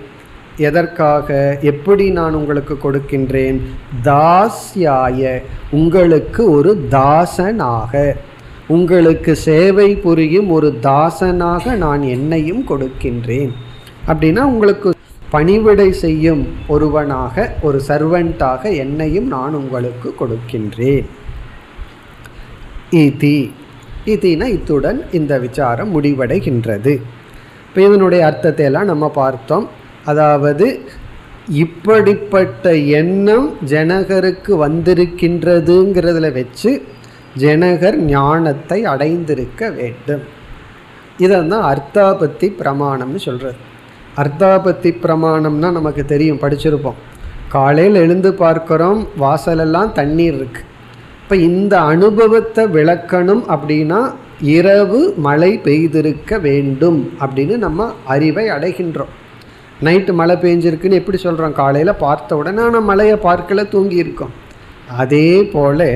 எதற்காக, எப்படி நான் உங்களுக்கு கொடுக்கின்றேன்? தாஸ்யாய உங்களுக்கு ஒரு தாசனாக, உங்களுக்கு சேவை புரியும் ஒரு தாசனாக நான் என்னையும் கொடுக்கின்றேன். அப்படின்னா உங்களுக்கு பணிவிடை செய்யும் ஒருவனாக, ஒரு சர்வெண்டாக என்னையும் நான் உங்களுக்கு கொடுக்கின்றேன். இதினா இத்துடன் இந்த விசாரம் முடிவடைகின்றது. இப்போ இதனுடைய அர்த்தத்தை எல்லாம் நம்ம பார்த்தோம். அதாவது இப்படிப்பட்ட எண்ணம் ஜனகருக்கு வந்திருக்கின்றதுங்கிறதுல வச்சு ஜனகர் ஞானத்தை அடைந்திருக்க வேண்டும். இதான் அர்த்தாபத்தி பிரமாணம்னு சொல்கிறது. அர்த்தாபத்தி பிரமாணம்னா நமக்கு தெரியும், படிச்சிருப்போம். காலையில் எழுந்து பார்க்குறோம், வாசலெல்லாம் தண்ணீர் இருக்குது. இப்போ இந்த அனுபவத்தை விளக்கணும் அப்படின்னா இரவு மழை பெய்திருக்க வேண்டும் அப்படின்னு நம்ம அறிவை அடைகின்றோம். நைட்டு மழை பெஞ்சிருக்குன்னு எப்படி சொல்கிறோம்? காலையில் பார்த்த உடனே நான் மழையை பார்க்கல, தூங்கியிருக்கோம். அதே போல்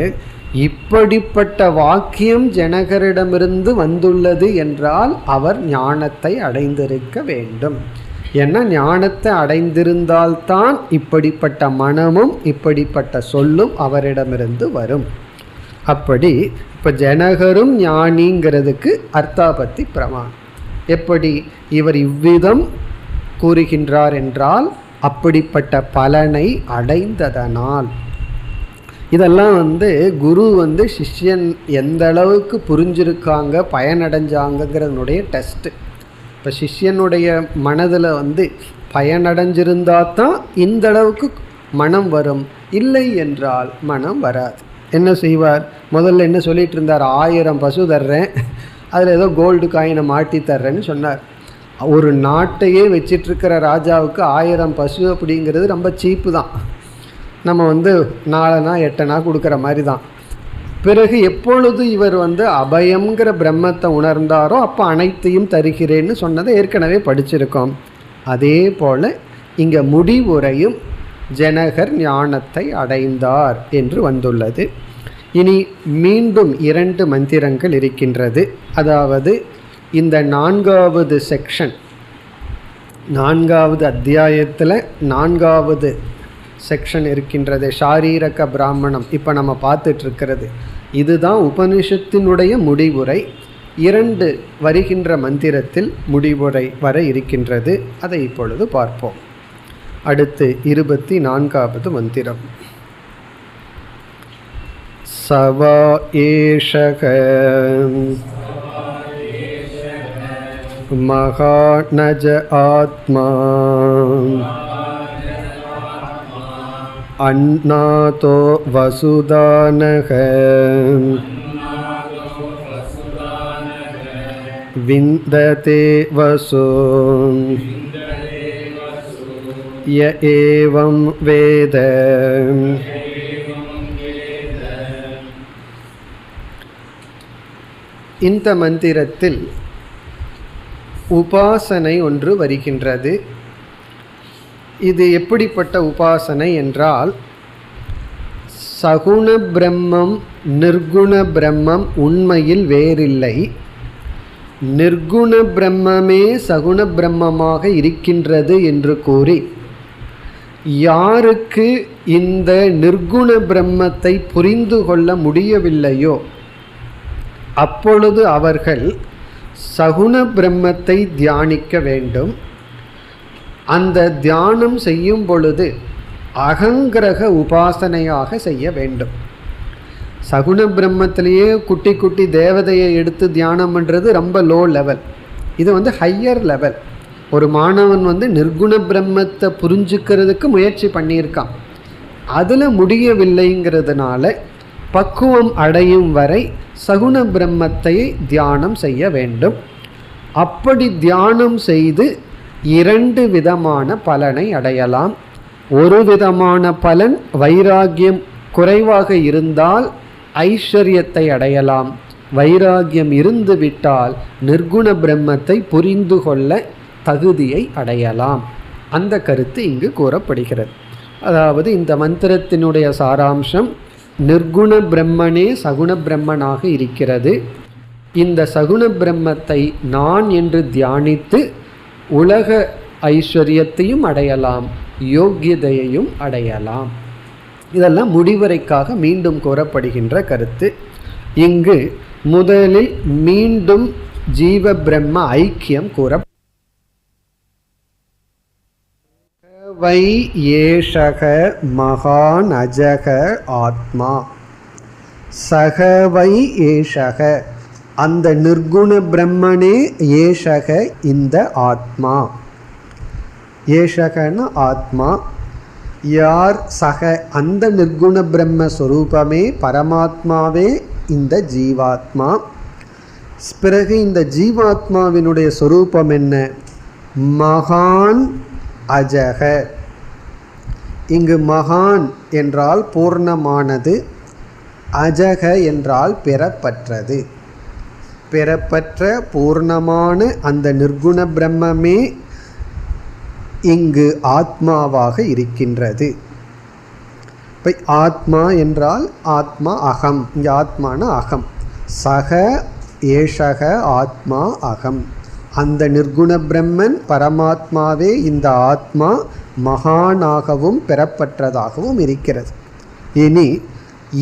இப்படிப்பட்ட வாக்கியம் ஜனகரிடமிருந்து வந்துள்ளது என்றால் அவர் ஞானத்தை அடைந்திருக்க வேண்டும். ஏன்னா ஞானத்தை அடைந்திருந்தால்தான் இப்படிப்பட்ட மனமும் இப்படிப்பட்ட சொல்லும் அவரிடமிருந்து வரும். அப்படி இப்போ ஜனகரும் ஞானிங்கிறதுக்கு அர்த்தாபத்தி பிரமாணம். எப்படி இவர் இவ்விதம் கூறுகின்றார் என்றால் அப்படிப்பட்ட பலனை அடைந்ததனால். இதெல்லாம் குரு சிஷ்யன் எந்த அளவுக்கு புரிஞ்சிருக்காங்க, பயனடைஞ்சாங்கங்கிறதுனுடைய டெஸ்ட்டு. இப்போ சிஷ்யனுடைய மனதில் பயனடைஞ்சிருந்தால் தான் இந்த அளவுக்கு மனம் வரும், இல்லை என்றால் மனம் வராது. என்ன செய்வார்? முதல்ல என்ன சொல்லிகிட்டு இருந்தார்? 1000 பசு தர்றேன், அதில் ஏதோ கோல்டு காயினை மாட்டி தர்றேன்னு சொன்னார். ஒரு நாட்டையே வச்சிட்ருக்கிற ராஜாவுக்கு 1000 பசு அப்படிங்கிறது ரொம்ப சீப்பு தான். நம்ம 4 8 கொடுக்குற மாதிரி தான். பிறகு எப்பொழுது இவர் அபயம்ங்கிற பிரம்மத்தை உணர்ந்தாரோ அப்போ அனைத்தையும் தருகிறேன்னு சொன்னதை ஏற்கனவே படிச்சிருக்கோம். அதே போல் இங்கே முடிவுரையும் ஜனகர் ஞானத்தை அடைந்தார் என்று வந்துள்ளது. இனி மீண்டும் 2 மந்திரங்கள் இருக்கின்றது. அதாவது இந்த 4வது செக்ஷன், 4வது அத்தியாயத்தில் 4வது செக்ஷன் இருக்கின்றது, ஷாரீரக பிராமணம். இப்போ நம்ம பார்த்துட்ருக்கிறது இதுதான் உபனிஷத்தினுடைய முடிவுரை. 2 வருகின்ற மந்திரத்தில் முடிவுரை வர இருக்கின்றது. அதை இப்பொழுது பார்ப்போம். அடுத்து 24வது மந்திரம். சவா ஏஷக மகாநஜ ஆத்மா அன்னாதோ வசுதானக விந்ததே வசு ய ஏவம் வேத. இந்த மந்திரத்தில் உபாசனை ஒன்று வருகின்றது. இது எப்படிப்பட்ட உபாசனை என்றால், சகுண பிரம்மம் நிர்குண பிரம்மம் உண்மையில் வேறில்லை, நிர்குண பிரம்மமே சகுண பிரம்மமாக இருக்கின்றது என்று கூறி, யாருக்கு இந்த நிர்குண பிரம்மத்தை புரிந்து கொள்ள முடியவில்லையோ அப்பொழுது அவர்கள் சகுண பிரம்மத்தை தியானிக்க வேண்டும். அந்த தியானம் செய்யும் பொழுது அகங்கிரக உபாசனையாக செய்ய வேண்டும். சகுண பிரம்மத்திலேயே குட்டி குட்டி தேவதையை எடுத்து தியானம் பண்ணுறது ரொம்ப லோ லெவல். இது ஹையர் லெவல். ஒரு மாணவன் நிர்குண பிரம்மத்தை புரிஞ்சுக்கிறதுக்கு முயற்சி பண்ணியிருக்கான், அதில் முடியவில்லைங்கிறதுனால பக்குவம் அடையும் வரை சகுண பிரம்மத்தை தியானம் செய்ய வேண்டும். அப்படி தியானம் செய்து 2 விதமான பலனை அடையலாம். ஒரு விதமான பலன் வைராகியம் குறைவாக இருந்தால் ஐஸ்வர்யத்தை அடையலாம். வைராகியம் இருந்துவிட்டால் நிர்குண பிரம்மத்தை புரிந்து கொள்ள தகுதியை அடையலாம். அந்த கருத்து இங்கு கூறப்படுகிறது. அதாவது இந்த மந்திரத்தினுடைய சாராம்சம், நிர்குண பிரம்மனே சகுண பிரம்மனாக இருக்கிறது. இந்த சகுண பிரம்மத்தை நான் என்று தியானித்து உலக ஐஸ்வர்யத்தையும் அடையலாம், யோக்கியதையையும் அடையலாம். இதெல்லாம் முடிவுரைக்காக மீண்டும் கூறப்படுகின்ற கருத்து. இங்கு முதலில் மீண்டும் ஜீவ பிரம்ம ஐக்கியம் கூற வை ஏஷக மகான் அஜக ஆத்மா. சகவை ஏஷக, அந்த நிர்குண பிரம்மனே ஏஷக இந்த ஆத்மா. ஏஷகன ஆத்மா. யார்? சக, அந்த நிர்குண பிரம்மஸ்வரூபமே பரமாத்மாவே இந்த ஜீவாத்மா. பிறகு இந்த ஜீவாத்மாவினுடைய சொரூபம் என்ன? மகான் அஜக. இங்கு மகான் என்றால் பூர்ணமானது, அஜக என்றால் பெறப்பற்றது. பெறப்பற்ற பூர்ணமான அந்த நிர்குண பிரம்மமே இங்கு ஆத்மாவாக இருக்கின்றது. இப்போ ஆத்மா என்றால் ஆத்மா அகம், இங்கே ஆத்மான அகம். சக ஏஷக ஆத்மா அகம். அந்த நிர்குண பிரம்மன் பரமாத்மாவே இந்த ஆத்மா மகானாகவும் பெறப்பட்டதாகவும் இருக்கிறது. இனி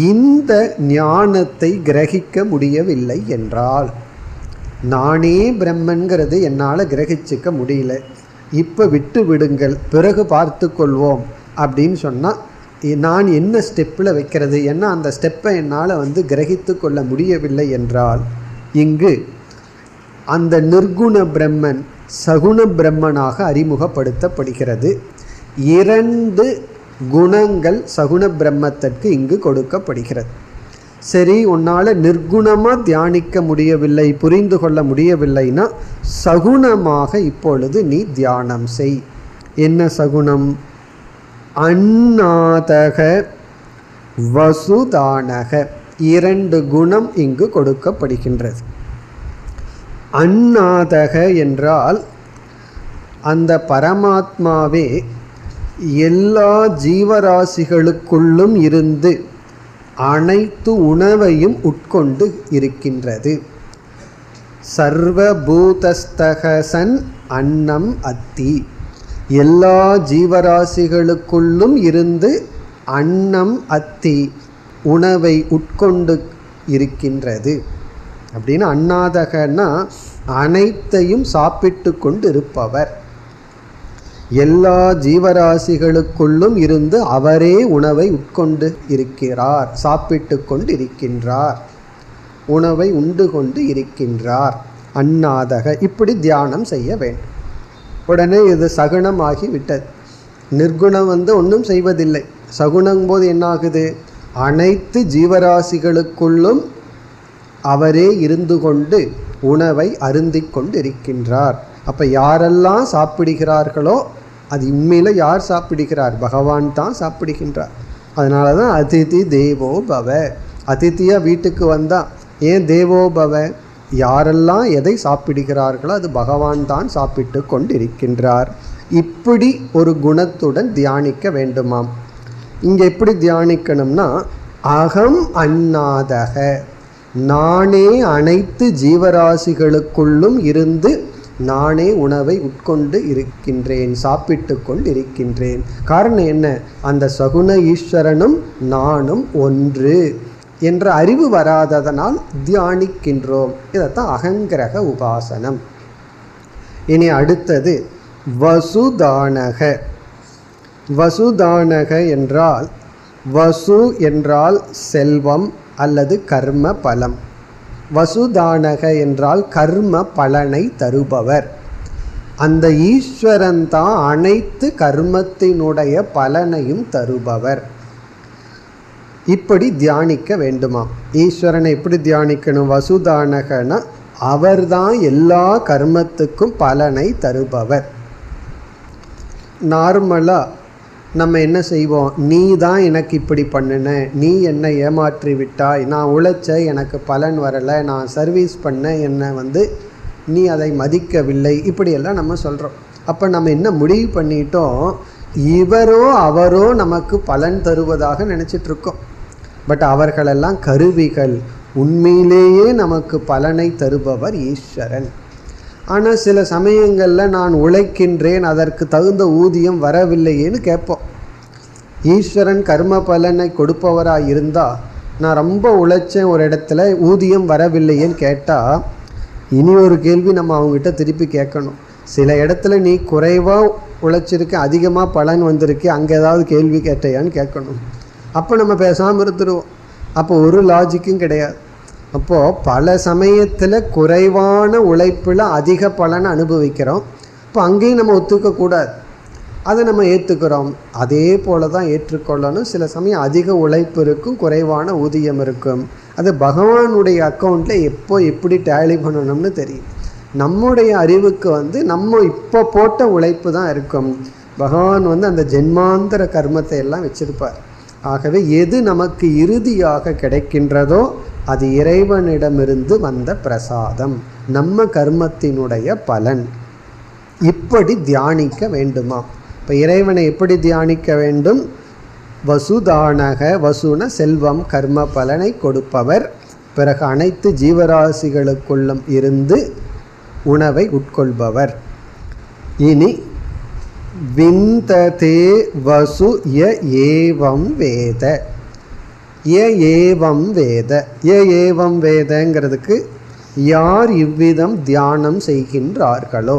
இந்த ஞானத்தை கிரகிக்க முடியவில்லை என்றால், நானே பிரம்மன்கிறது என்னால் கிரகிச்சிக்க முடியல, இப்போ விட்டு விடுங்கள், பிறகு பார்த்து கொள்வோம் அப்படின்னு சொன்னால் நான் என்ன ஸ்டெப்பில் வைக்கிறது? ஏன்னா அந்த ஸ்டெப்பை என்னால் கிரகித்து கொள்ள முடியவில்லை என்றால், இங்கு அந்த நிர்குண பிரம்மன் சகுண பிரம்மனாக அறிமுகப்படுத்தப்படுகிறது. 2 குணங்கள் சகுண பிரம்மத்திற்கு இங்கு கொடுக்கப்படுகிறது. சரி, உன்னால் நிர்குணமாக தியானிக்க முடியவில்லை, புரிந்து கொள்ள முடியவில்லைன்னா சகுணமாக இப்பொழுது நீ தியானம் செய். என்ன சகுணம்? அன்னாதக வசுதானக. 2 குணம் இங்கு கொடுக்கப்படுகின்றது. அன்னாதக என்றால் அந்த பரமாத்மாவே எல்லா ஜீவராசிகளுக்குள்ளும் இருந்து அனைத்து உணவையும் உட்கொண்டு இருக்கின்றது. சர்வபூதஸ்தகசன் அன்னம் அத்தி. எல்லா ஜீவராசிகளுக்குள்ளும் இருந்து அன்னம் அத்தி உணவை உட்கொண்டு இருக்கின்றது. அப்படின்னு அன்னாதகன்னா அனைத்தையும் சாப்பிட்டு கொண்டு இருப்பவர். எல்லா ஜீவராசிகளுக்குள்ளும் இருந்து அவரே உணவை உட்கொண்டு இருக்கிறார், சாப்பிட்டு கொண்டு இருக்கின்றார், உணவை உண்டு கொண்டு இருக்கின்றார். அன்னாதக. இப்படி தியானம் செய்ய வேண்டும். உடனே இது சகுணமாகி விட்டது. நிர்குணம் ஒன்றும் செய்வதில்லை. சகுணம் போது என்னாகுது? அனைத்து ஜீவராசிகளுக்குள்ளும் அவரே இருந்து கொண்டு உணவை அருந்திக் கொண்டு இருக்கின்றார். அப்போ யாரெல்லாம் சாப்பிடுகிறார்களோ அது உண்மையில் யார் சாப்பிடுகிறார்? பகவான் தான் சாப்பிடுகின்றார். அதனால தான் அதிதி தேவோ பவ. அதிதியாக வீட்டுக்கு வந்தால் ஏன் தேவோ பவ? யாரெல்லாம் எதை சாப்பிடுகிறார்களோ அது பகவான் தான் சாப்பிட்டு கொண்டு இருக்கின்றார். இப்படி ஒரு குணத்துடன் தியானிக்க வேண்டுமாம். இங்கே எப்படி தியானிக்கணும்னா, அகம் அன்னாதக, நானே அனைத்து ஜீவராசிகளுக்குள்ளும் இருந்து நானே உணவை உட்கொண்டு இருக்கின்றேன், சாப்பிட்டு கொண்டு இருக்கின்றேன். காரணம் என்ன? அந்த சகுண ஈஸ்வரனும் நானும் ஒன்று என்ற அறிவு வராததனால் தியானிக்கின்றோம். இதைத்தான் அகங்கிரக உபாசனம். இனி அடுத்தது வசுதானக. வசுதானக என்றால், வசு என்றால் செல்வம் அல்லது கர்ம பலம். வசுதானக என்றால் கர்ம பலனை தருபவர். அந்த ஈஸ்வரன் தான் அனைத்து கர்மத்தினுடைய பலனையும் தருபவர். இப்படி தியானிக்க வேண்டுமா? ஈஸ்வரனை எப்படி தியானிக்கணும்? வசுதானகனா அவர்தான் எல்லா கர்மத்துக்கும் பலனை தருபவர். நார்மலாக நம்ம என்ன செய்வோம்? நீ தான் எனக்கு இப்படி பண்ணின, நீ என்னை ஏமாற்றி விட்டாய், நான் உழைச்ச எனக்கு பலன் வரலை, நான் சர்வீஸ் பண்ண என்னை நீ அதை மதிக்கவில்லை, இப்படியெல்லாம் நம்ம சொல்கிறோம். அப்போ நம்ம என்ன முடிவு பண்ணிட்டோம்? இவரோ அவரோ நமக்கு பலன் தருவதாக நினச்சிட்ருக்கோம். பட் அவர்களெல்லாம் கருவிகள். உண்மையிலேயே நமக்கு பலனை தருபவர் ஈஸ்வரன். ஆனால் சில சமயங்களில் நான் உழைக்கின்றேன், அதற்கு தகுந்த ஊதியம் வரவில்லையேன்னு கேட்போம். ஈஸ்வரன் கர்ம பலனை கொடுப்பவராக இருந்தால், நான் ரொம்ப உழைச்சேன், ஒரு இடத்துல ஊதியம் வரவில்லையேன்னு கேட்டால், இனி ஒரு கேள்வி நம்ம அவங்ககிட்ட திருப்பி கேட்கணும். சில இடத்துல நீ குறைவாக உழைச்சிருக்க, அதிகமாக பலன் வந்திருக்கு, அங்கே ஏதாவது கேள்வி கேட்டையான்னு கேட்கணும். அப்போ நம்ம பேசாமல் இருந்துருவோம். அப்போ ஒரு லாஜிக்கும் கிடையாது. அப்போது பல சமயத்தில் குறைவான உழைப்பில் அதிக பலனை அனுபவிக்கிறோம். இப்போ அங்கேயும் நம்ம ஒத்துக்கக்கூடாது, அதை நம்ம ஏற்றுக்கிறோம். அதே போல தான் ஏற்றுக்கொள்ளணும். சில சமயம் அதிக உழைப்பு இருக்கும், குறைவான ஊதியம் இருக்கும். அது பகவானுடைய அக்கௌண்ட்டில் எப்போ எப்படி டேலி பண்ணணும்னு தெரியும். நம்முடைய அறிவுக்கு நம்ம இப்போ போட்ட உழைப்பு தான் இருக்கும். பகவான் அந்த ஜென்மாந்தர கர்மத்தை எல்லாம் வச்சிருப்பார். ஆகவே எது நமக்கு இறுதியாக கிடைக்கின்றதோ அது இறைவனிடமிருந்து வந்த பிரசாதம், நம்ம கர்மத்தினுடைய பலன். இப்படி தியானிக்க வேண்டுமா? இப்போ இறைவனை எப்படி தியானிக்க வேண்டும்? வசுதானக, வசுன செல்வம், கர்ம பலனை கொடுப்பவர். பிறகு அனைத்து ஜீவராசிகளுக்குள்ளும் இருந்து உணவை உட்கொள்பவர். இனி விந்ததே வசு ய ஏவம் வேத. ய ஏவம் வேத, ய ஏவம் வேதங்கிறதுக்கு யார் இவ்விதம் தியானம் செய்கின்றார்களோ,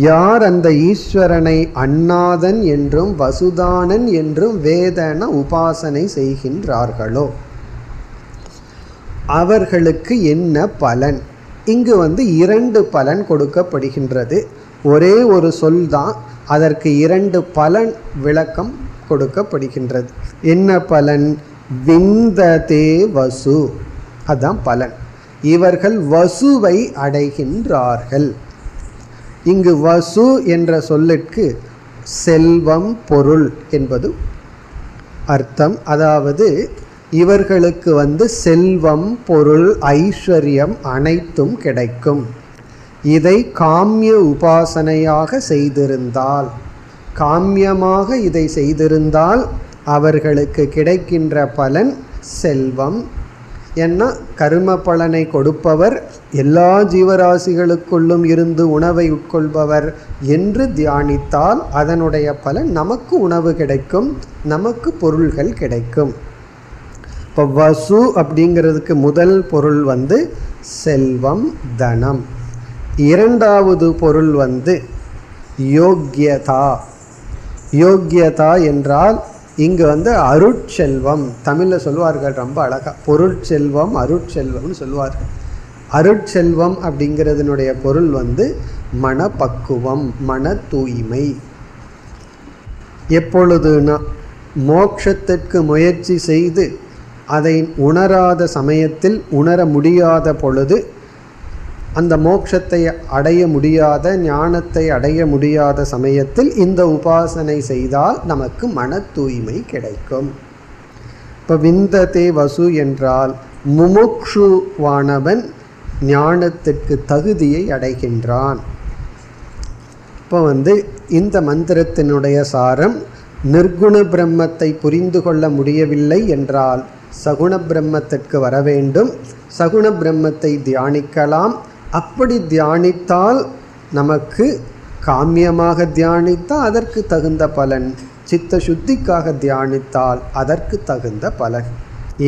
யார் அந்த ஈஸ்வரனை அண்ணாதன் என்றும் வசுதானன் என்றும் வேதன உபாசனை செய்கின்றார்களோ அவர்களுக்கு என்ன பலன்? இங்கு 2 பலன் கொடுக்கப்படுகின்றது. ஒரே ஒரு சொல் தான், அதற்கு 2 பலன் விளக்கம் கொடுக்கப்படுகின்றது. என்ன பலன்? விந்ததே வசு, அதுதான் பலன். இவர்கள் வசுவை அடைகின்றார்கள். இங்கு வசு என்ற சொல்லுக்கு செல்வம், பொருள் என்பது அர்த்தம். அதாவது இவர்களுக்கு செல்வம், பொருள், ஐஸ்வர்யம் அனைத்தும் கிடைக்கும். இதை காமிய உபாசனையாக செய்திருந்தால், காமியமாக இதை செய்திருந்தால் அவர்களுக்கு கிடைக்கின்ற பலன் செல்வம். ஏன்னா கர்ம பலனை கொடுப்பவர், எல்லா ஜீவராசிகளுக்குள்ளும் இருந்து உணவை உட்கொள்பவர் என்று தியானித்தால் அதனுடைய பலன் நமக்கு உணவு கிடைக்கும், நமக்கு பொருள்கள் கிடைக்கும். இப்போ வசு அப்படிங்கிறதுக்கு முதல் பொருள் செல்வம், தனம். இரண்டாவது பொருள் யோக்யதா. யோக்யதா என்றால் இங்கு அருட்செல்வம். தமிழில் சொல்லுவார்கள் ரொம்ப அழகாக, பொருட்செல்வம், அருட்செல்வம்னு சொல்லுவார்கள். அருட்செல்வம் அப்படிங்கிறதுனுடைய பொருள் மனப்பக்குவம், மன தூய்மை. எப்பொழுதுனா மோட்சத்திற்கு முயற்சி செய்து அதை உணராத சமயத்தில், உணர முடியாத பொழுது, அந்த மோட்சத்தை அடைய முடியாத, ஞானத்தை அடைய முடியாத சமயத்தில் இந்த உபாசனை செய்தால் நமக்கு மன தூய்மை கிடைக்கும். இப்போ விந்ததே வசு என்றால் முமுக்ஷுவானவன் ஞானத்திற்கு தகுதியை அடைகின்றான். இப்போ இந்த மந்திரத்தினுடைய சாரம், நிர்குண பிரம்மத்தை புரிந்து கொள்ள முடியவில்லை என்றால் சகுண பிரம்மத்திற்கு வர வேண்டும். சகுண பிரம்மத்தை தியானிக்கலாம். அப்படி தியானித்தால் நமக்கு, காமியமாக தியானித்தால் அதற்கு தகுந்த பலன், சித்த சுத்திக்காக தியானித்தால் அதற்கு தகுந்த பலன்.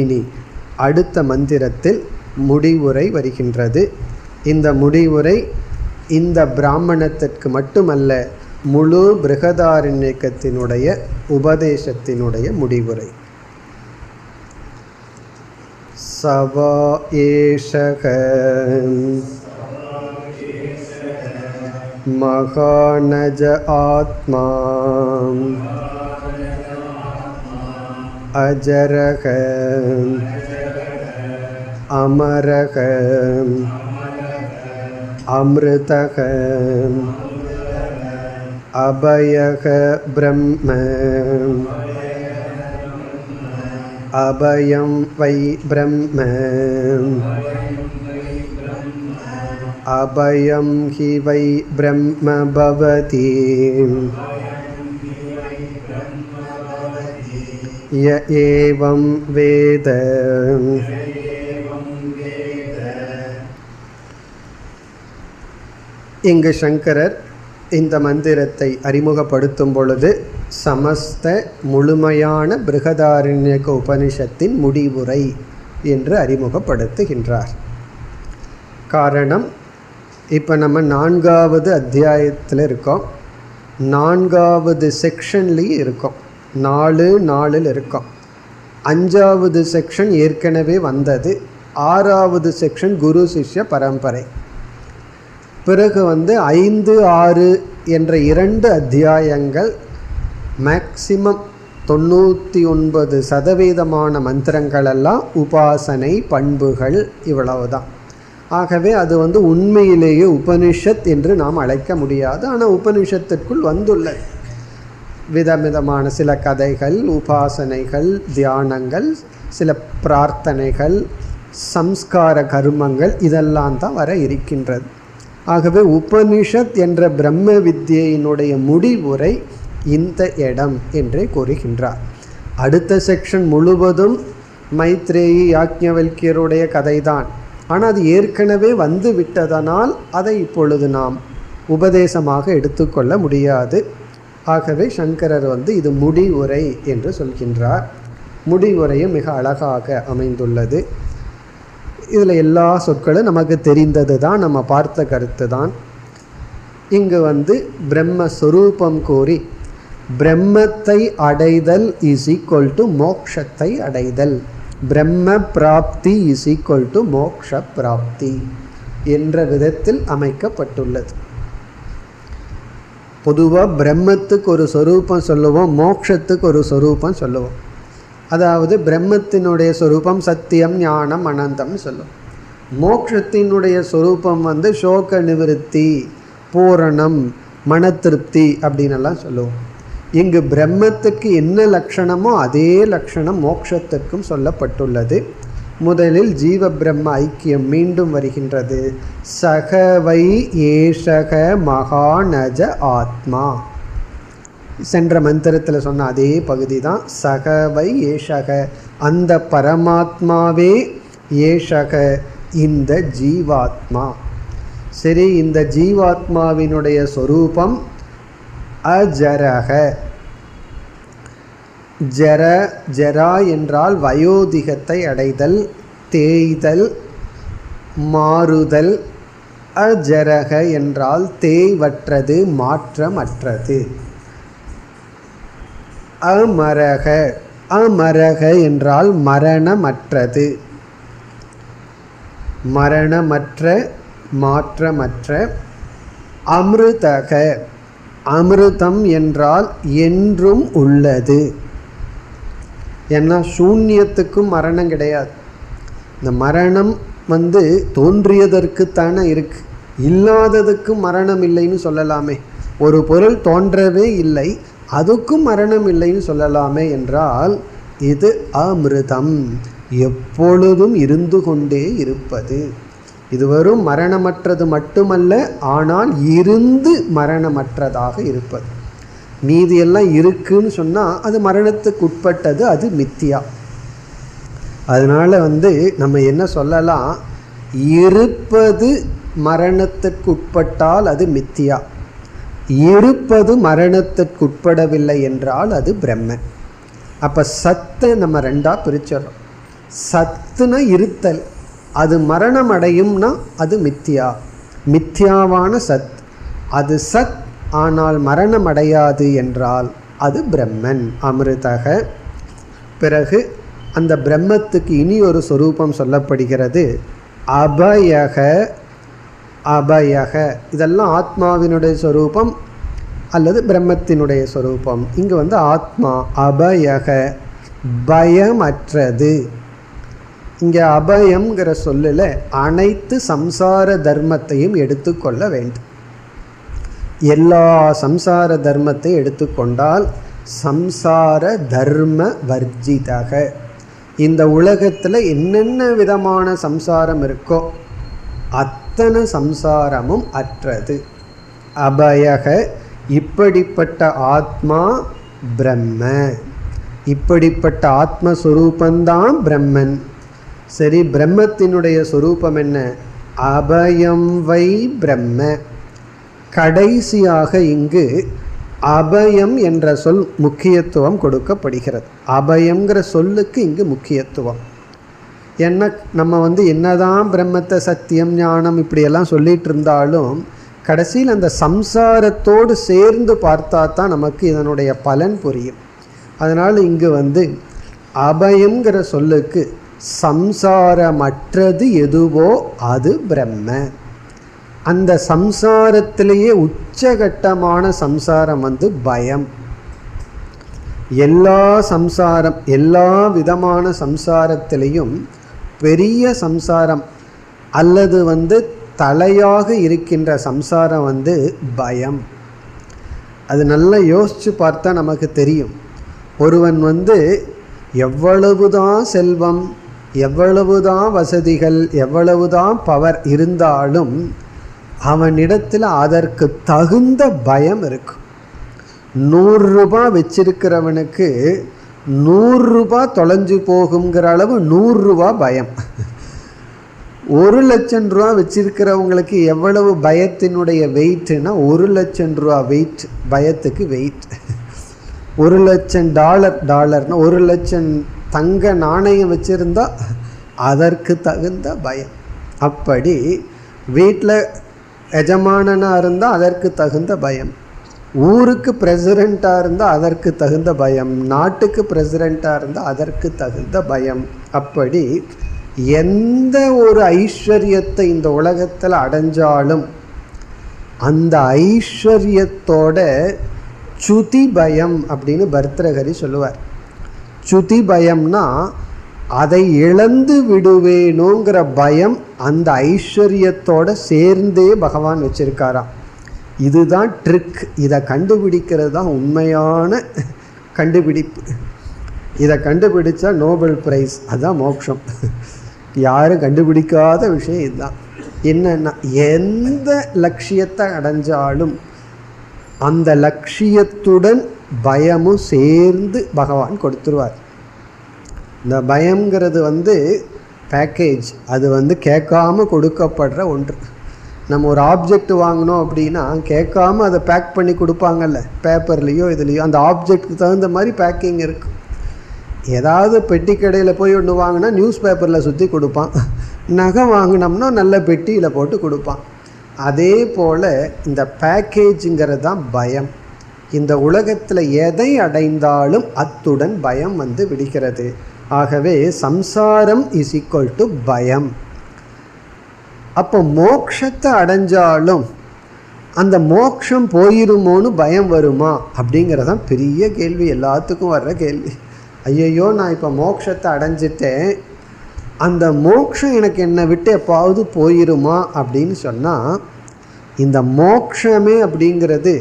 இனி அடுத்த மந்திரத்தில் முடிவுரை வருகின்றது. இந்த முடிவுரை இந்த பிராமணத்திற்கு மட்டுமல்ல, முழு பிருகதாரண்யகத்தினுடைய உபதேசத்தினுடைய முடிவுரை. சவா ஏஷக மகாநஜ ஆத்மா அஜரக அமரக அமிர்தக அபயக பிரம்ம அபயம் வை பிரம்ம அபயம் ஹி வை பிரம்ம பவதி ய ஏவம் வேத இங்கு சங்கரர் இந்த மந்திரத்தை அறிமுகப்படுத்தும் பொழுது சமஸ்த முழுமையான பிருகதாரண்யக உபனிஷத்தின் முடிவுரை என்று அறிமுகப்படுத்துகின்றார். காரணம், இப்போ நம்ம 4வது அத்தியாயத்தில் இருக்கோம், 4வது செக்ஷன்லேயும் இருக்கோம், 4 இருக்கோம். 5வது செக்ஷன் ஏற்கனவே வந்தது, 6வது செக்ஷன் குரு சிஷ்ய பரம்பரை. பிறகு 5, 6 என்ற 2 அத்தியாயங்கள் மேக்சிமம் 99% மந்திரங்களெல்லாம் உபாசனை பண்புகள், இவ்வளவுதான். ஆகவே அது உண்மையிலேயே உபனிஷத் என்று நாம் அழைக்க முடியாது. ஆனால் உபனிஷத்திற்குள் வந்துள்ளது விதவிதமான சில கதைகள், உபாசனைகள், தியானங்கள், சில பிரார்த்தனைகள், சம்ஸ்கார கர்மங்கள், இதெல்லாம் தான் வர இருக்கின்றது. ஆகவே உபனிஷத் என்ற பிரம்ம வித்யினுடைய முடிவுரை இந்த இடம் என்றே கூறுகின்றார். அடுத்த செக்ஷன் முழுவதும் மைத்ரேயி யாக்ஞவல்கியருடைய கதைதான். ஆனால் அது ஏற்கனவே வந்து விட்டதனால் அதை இப்பொழுது நாம் உபதேசமாக எடுத்துக்கொள்ள முடியாது. ஆகவே சங்கரர் இது முடிவுரை என்று சொல்கின்றார். முடிவுரையும் மிக அழகாக அமைந்துள்ளது. இதில் எல்லா சொற்களும் நமக்கு தெரிந்தது தான், நம்ம பார்த்த கருத்து தான். இங்கு பிரம்மஸ்வரூபம் கூறி பிரம்மத்தை அடைதல் இஸ் ஈக்குவல் டு மோக்ஷத்தை அடைதல், பிரம்ம பிராப்தி இஸ் ஈக்குவல் டு மோக்ஷ பிராப்தி என்ற விதத்தில் அமைக்கப்பட்டுள்ளது. பொதுவாக பிரம்மத்துக்கு ஒரு சொரூபம் சொல்லுவோம், மோக்ஷத்துக்கு ஒரு சொரூபம் சொல்லுவோம். அதாவது பிரம்மத்தினுடைய சொரூபம் சத்தியம், ஞானம், அனந்தம் சொல்லும். மோக்ஷத்தினுடைய சொரூபம் சோக நிவிருத்தி, பூரணம், மன திருப்தி அப்படின்னெல்லாம் சொல்லுவோம். இங்கு பிரம்மத்துக்கு என்ன லட்சணமோ அதே லட்சணம் மோக்ஷத்திற்கும் சொல்லப்பட்டுள்ளது. முதலில் ஜீவ பிரம்ம ஐக்கியம் மீண்டும் வருகின்றது. சகவை ஏஷக மகாநஜ ஆத்மா. சென்ற மந்திரத்தில் சொன்ன அதே பகுதி தான். சகவை ஏஷக, அந்த பரமாத்மாவே, ஏஷக இந்த ஜீவாத்மா. சரி, இந்த ஜீவாத்மாவினுடைய சொரூபம் அஜரக. ஜரா என்றால் வயோதிகத்தை அடைதல், தேய்தல், மாறுதல். அஜரக என்றால் தேய்வற்றது, மாற்றமற்றது. அமரக, அமரக என்றால் மரணமற்றது, மரணமற்ற, மாற்றமற்ற. அமிர்தக, அமிர்தம் என்றால் என்றும் உள்ளது. ஏன்னா சூன்யத்துக்கும் மரணம் கிடையாது. இந்த மரணம் தோன்றியதற்குத்தானே இருக்கு, இல்லாததுக்கும் மரணம் இல்லைன்னு சொல்லலாமே. ஒரு பொருள் தோன்றவே இல்லை, அதுக்கும் மரணம் இல்லைன்னு சொல்லலாமே என்றால் இது அமிர்தம், எப்பொழுதும் இருந்து கொண்டே இருப்பது. இது வெறும் மரணமற்றது மட்டுமல்ல, ஆனால் இருந்து மரணமற்றதாக இருப்பது. மீதியெல்லாம் இருக்குன்னு சொன்னால் அது மரணத்துக்கு உட்பட்டது, அது மித்தியா. அதனால் நம்ம என்ன சொல்லலாம், இருப்பது மரணத்திற்கு உட்பட்டால் அது மித்தியா, இருப்பது மரணத்திற்கு உட்படவில்லை என்றால் அது பிரம்மன். அப்போ சத்தை நம்ம ரெண்டாக பிரிச்சிடறோம். சத்துனா இருத்தல், அது மரணம் அடையும்னா அது மித்தியா. மித்தியாவான சத் அது சத், ஆனால் மரணம் அடையாது என்றால் அது பிரம்மன், அமிர்தக. பிறகு அந்த பிரம்மத்துக்கு இனி ஒரு சொரூபம் சொல்லப்படுகிறது, அபயக. அபயக இதெல்லாம் ஆத்மாவினுடைய சொரூபம் அல்லது பிரம்மத்தினுடைய சொரூபம். இங்கு ஆத்மா அபயக, பயமற்றது. இங்கே அபயம்ங்கிற சொல்லில் அனைத்து சம்சார தர்மத்தையும் எடுத்துக்கொள்ள வேண்டும். எல்லா சம்சார தர்மத்தை எடுத்துக்கொண்டால் சம்சார தர்ம வர்ஜிதக. இந்த உலகத்தில் என்னென்ன விதமான சம்சாரம் இருக்கோ அத்தனை சம்சாரமும் அற்றது. அபயக, இப்படிப்பட்ட ஆத்மா பிரம்ம. இப்படிப்பட்ட ஆத்மஸ்வரூபந்தான் பிரம்மன். சரி, பிரம்மத்தினுடைய சொரூபம் என்ன? அபயம் வை பிரம்ம. கடைசியாக இங்கு அபயம் என்ற சொல் முக்கியத்துவம் கொடுக்கப்படுகிறது. அபயங்கிற சொல்லுக்கு இங்கு முக்கியத்துவம். என்ன நம்ம என்னதான் பிரம்மத்தை சத்தியம் ஞானம் இப்படியெல்லாம் சொல்லிட்டு இருந்தாலும் கடைசியில் அந்த சம்சாரத்தோடு சேர்ந்து பார்த்தா தான் நமக்கு இதனுடைய பலன் புரியும். அதனால் இங்கு அபயங்கிற சொல்லுக்கு சம்சாரமற்றது எதுவோ அது பிரம்ம. அந்த சம்சாரத்திலேயே உச்சகட்டமான சம்சாரம் பயம். எல்லா சம்சாரம், எல்லா விதமான சம்சாரத்திலையும் பெரிய சம்சாரம் அல்லது தலையாக இருக்கின்ற சம்சாரம் பயம். அது நல்லா யோசித்து பார்த்தா நமக்கு தெரியும். ஒருவன் எவ்வளவுதான் செல்வம், எவ்வளவுதான் வசதிகள், எவ்வளவுதான் பவர் இருந்தாலும் அவனிடத்தில் அதற்கு தகுந்த பயம் இருக்கும். 100 ரூபாய் வச்சிருக்கிறவனுக்கு 100 ரூபாய் தொலைஞ்சு போகுங்கிற அளவு 100 ரூபாய் பயம். 1,00,000 ரூபா வச்சிருக்கிறவங்களுக்கு எவ்வளவு பயத்தினுடைய வெயிட்னா 1,00,000 ரூபா வெயிட், பயத்துக்கு வெயிட். 1,00,000 டாலர்னா 1,00,000 தங்க நாணயம் வச்சிருந்தா அதற்கு தகுந்த பயம். அப்படி வீட்டில் எஜமானனாக இருந்தால் அதற்கு தகுந்த பயம், ஊருக்கு பிரசிடெண்ட்டாக இருந்தால் அதற்கு தகுந்த பயம், நாட்டுக்கு பிரசிடெண்ட்டாக இருந்தால் அதற்கு தகுந்த பயம். அப்படி எந்த ஒரு ஐஸ்வர்யத்தை இந்த உலகத்தில் அடைஞ்சாலும் அந்த ஐஸ்வர்யத்தோட சுதி பயம் அப்படின்னு பர்த்ரஹரி சொல்லுவார். சுதி பயம்னா அதை இழந்து விடுவேணுங்கிற பயம் அந்த ஐஸ்வர்யத்தோட சேர்ந்தே பகவான் வச்சிருக்காராம். இதுதான் ட்ரிக். இதை கண்டுபிடிக்கிறது தான் உண்மையான கண்டுபிடிப்பு. இதை கண்டுபிடிச்சா நோபல் பிரைஸ், அதுதான் மோட்சம். யாரும் கண்டுபிடிக்காத விஷயம் இதுதான். என்னன்னா எந்த லட்சியத்தை அடைஞ்சாலும் அந்த லட்சியத்துடன் பயமும் சேர்ந்து பகவான் கொடுத்துருவார். இந்த பயம்ங்கிறது பேக்கேஜ், அது கேட்காம கொடுக்கப்படுற ஒன்று. நம்ம ஒரு ஆப்ஜெக்ட் வாங்கினோம் அப்படின்னா கேட்காம அதை பேக் பண்ணி கொடுப்பாங்கல்ல, பேப்பர்லேயோ இதுலேயோ. அந்த ஆப்ஜெக்டுக்கு தகுந்த மாதிரி பேக்கிங் இருக்கும். ஏதாவது பெட்டி கடையில் போய் ஒன்று வாங்கினா நியூஸ் பேப்பரில் சுற்றி கொடுப்பான். நகை வாங்கினோம்னா நல்ல பெட்டியில் போட்டு கொடுப்பான். அதே போல் இந்த பேக்கேஜுங்கிறது தான் பயம். இந்த உலகத்தில் எதை அடைந்தாலும் அத்துடன் பயம் விடுகிறது. ஆகவே சம்சாரம் இஸ் ஈக்குவல் டு பயம். அப்போ மோட்சத்தை அடைஞ்சாலும் அந்த மோட்சம் போயிருமோன்னு பயம் வருமா அப்படிங்கிறதான் பெரிய கேள்வி, எல்லாத்துக்கும் வர்ற கேள்வி. ஐயையோ நான் இப்போ மோட்சத்தை அடைஞ்சிட்டேன், அந்த மோட்சம் எனக்கு என்னை விட்டு எப்பாவது போயிருமா அப்படின்னு சொன்னால், இந்த மோட்சமே அப்படிங்கிறது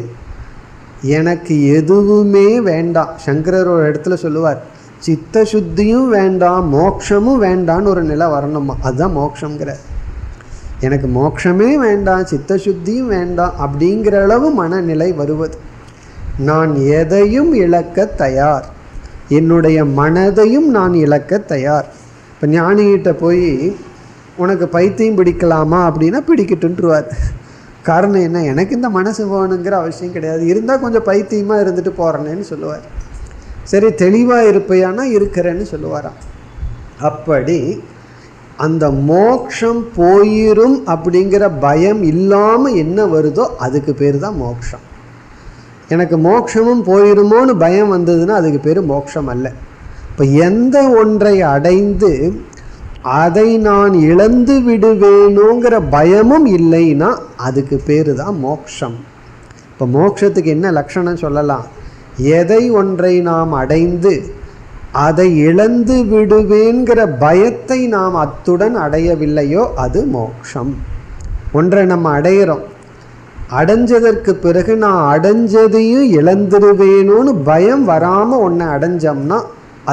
எனக்கு எதுவுமே வேண்டாம். சங்கரர் ஒரு இடத்துல சொல்லுவார், சித்த சுத்தியும் வேண்டாம் மோட்சமும் வேண்டான்னு ஒரு நிலை வரணுமா, அதுதான் மோட்சங்கிற. எனக்கு மோட்சமே வேண்டாம் சித்த சுத்தியும் வேண்டாம் அப்படிங்கிற அளவு மனநிலை வருவது. நான் எதையும் இழக்க தயார், என்னுடைய மனதையும் நான் இழக்க தயார். இப்போ ஞானிகிட்ட போய் உனக்கு பைத்தியம் பிடிக்கலாமா அப்படின்னா பிடிக்கட்டுன்றுவார். காரணம் என்ன, எனக்கு இந்த மனசு வேணுங்கிற அவசியம் கிடையாது, இருந்தால் கொஞ்சம் பைத்தியமாக இருந்துட்டு போகிறேன்னு சொல்லுவார். சரி தெளிவாக இருப்பையானா இருக்கிறேன்னு சொல்லுவாராம். அப்படி அந்த மோட்சம் போயிரும் அப்படிங்கிற பயம் இல்லாமல் என்ன வருதோ அதுக்கு பேர் தான் மோட்சம். எனக்கு மோட்சமும் போயிருமோன்னு பயம் வந்ததுன்னா அதுக்கு பேர் மோட்சம் அல்ல. இப்போ எந்த ஒன்றை அடைந்து அதை நான் இழந்து விடுவேணுங்கிற பயமும் இல்லைன்னா அதுக்கு பேர் தான் மோட்சம். இப்போ மோட்சத்துக்கு என்ன லட்சணம் சொல்லலாம், எதை ஒன்றை நாம் அடைந்து அதை இழந்து விடுவேங்கிற பயத்தை நாம் அத்துடன் அடையவில்லையோ அது மோட்சம். ஒன்றை நம்ம அடையிறோம், அடைஞ்சதற்கு பிறகு நான் அடைஞ்சதையும் இழந்துடுவேணும்னு பயம் வராமல் ஒன்றை அடைஞ்சோம்னா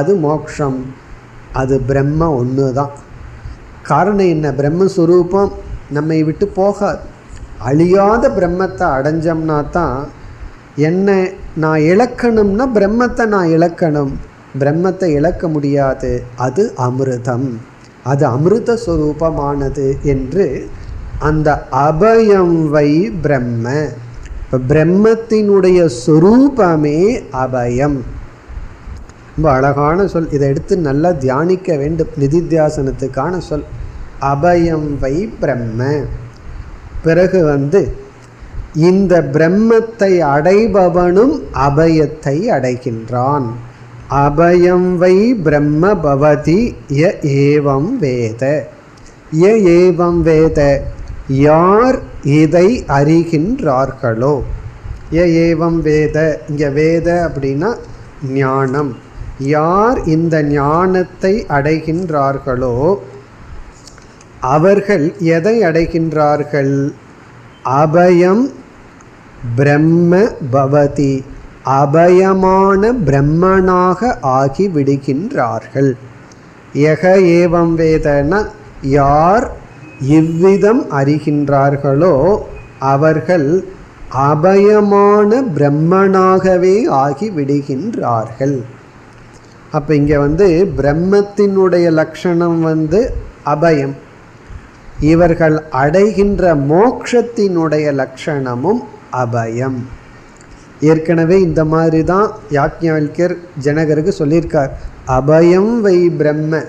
அது மோட்சம். அது பிரம்ம ஒன்று தான். காரணம் என்ன, பிரம்மஸ்வரூபம் நம்மை விட்டு போகாது. அழியாத பிரம்மத்தை அடைஞ்சோம்னா தான், என்ன நான் இழக்கணும்னா பிரம்மத்தை நான் இழக்கணும், பிரம்மத்தை இழக்க முடியாது, அது அமிர்தம், அது அமிர்த ஸ்வரூபமானது என்று அந்த அபயம் வை பிரம்ம இப்போ பிரம்மத்தினுடைய சொரூபமே அபயம். ரொம்ப அழகான சொல். இதை எடுத்து நல்லா தியானிக்க வேண்டும். நிதித்தியாசனத்துக்கான சொல் அபயம் வை பிரம்ம. பிறகு இந்த பிரம்மத்தை அடைபவனும் அபயத்தை அடைகின்றான். அபயம் வை பிரம்ம பவதி ய ஏவம் வேத. ய ஏவம் வேத, யார் இதை அறிகின்றார்களோ. ய ஏவம் வேத, இங்கே வேத அப்படின்னா ஞானம். யார் இந்த ஞானத்தை அடைகின்றார்களோ அவர்கள் எதை அடைகின்றார்கள்? அபயம் பிரம்ம பவதி, அபயமான பிரம்மனாக ஆகி விடுகின்றார்கள். யக ஏவம் வேதன, யார் இவ்விதம் அறிகின்றார்களோ அவர்கள் அபயமான பிரம்மனாகவே ஆகி விடுகின்றார்கள். அப்போ இங்கே பிரம்மத்தினுடைய லட்சணம் அபயம். இவர்கள் அடைகின்ற மோட்சத்தினுடைய லட்சணமும் அபயம். ஏற்கனவே இந்த மாதிரி தான் யாக்ஞவல்யர் ஜனகருக்கு சொல்லியிருக்கார். அபயம் வை பிரம்ம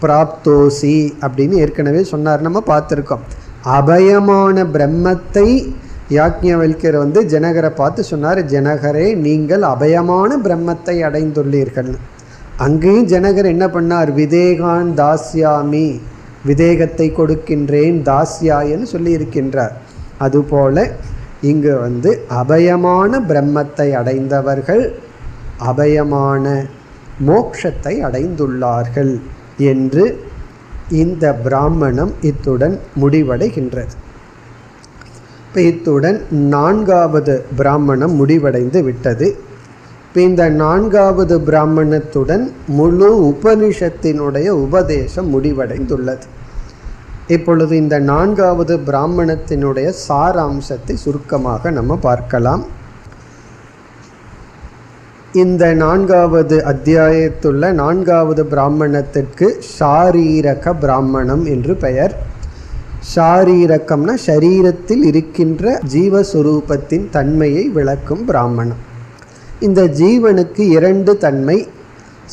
பிராப்தோசி அப்படின்னு ஏற்கனவே சொன்னார், நம்ம பார்த்துருக்கோம். அபயமான பிரம்மத்தை யாக்ஞவல்யர் ஜனகரை பார்த்து சொன்னார், ஜனகரே நீங்கள் அபயமான பிரம்மத்தை அடைந்துள்ளீர்கள். அங்கேயும் ஜனகர் என்ன பண்ணார்? விதேகான் தாஸ்யாமி, விதேகத்தை கொடுக்கின்றேன் தாஸ்யாயன்னு சொல்லியிருக்கின்றார். அதுபோல இங்கு அபயமான பிரம்மத்தை அடைந்தவர்கள் அபயமான மோட்சத்தை அடைந்துள்ளார்கள் என்று இந்த பிராமணம் இத்துடன் முடிவடைகின்றது. இப்போ இத்துடன் 4வது பிராமணம் முடிவடைந்து விட்டது. இப்போ இந்த 4வது பிராமணத்துடன் முழு உபனிஷத்தினுடைய உபதேசம் முடிவடைந்துள்ளது. இப்பொழுது இந்த 4வது பிராமணத்தினுடைய சாராம்சத்தை சுருக்கமாக நம்ம பார்க்கலாம். இந்த 4வது அத்தியாயத்துள்ள 4வது பிராமணத்திற்கு ஷாரீரக பிராமணம் என்று பெயர். ஷாரீரகம்னா ஷரீரத்தில் இருக்கின்ற ஜீவஸ்வரூபத்தின் தன்மையை விளக்கும் பிராமணம். இந்த ஜீவனுக்கு 2 தன்மை.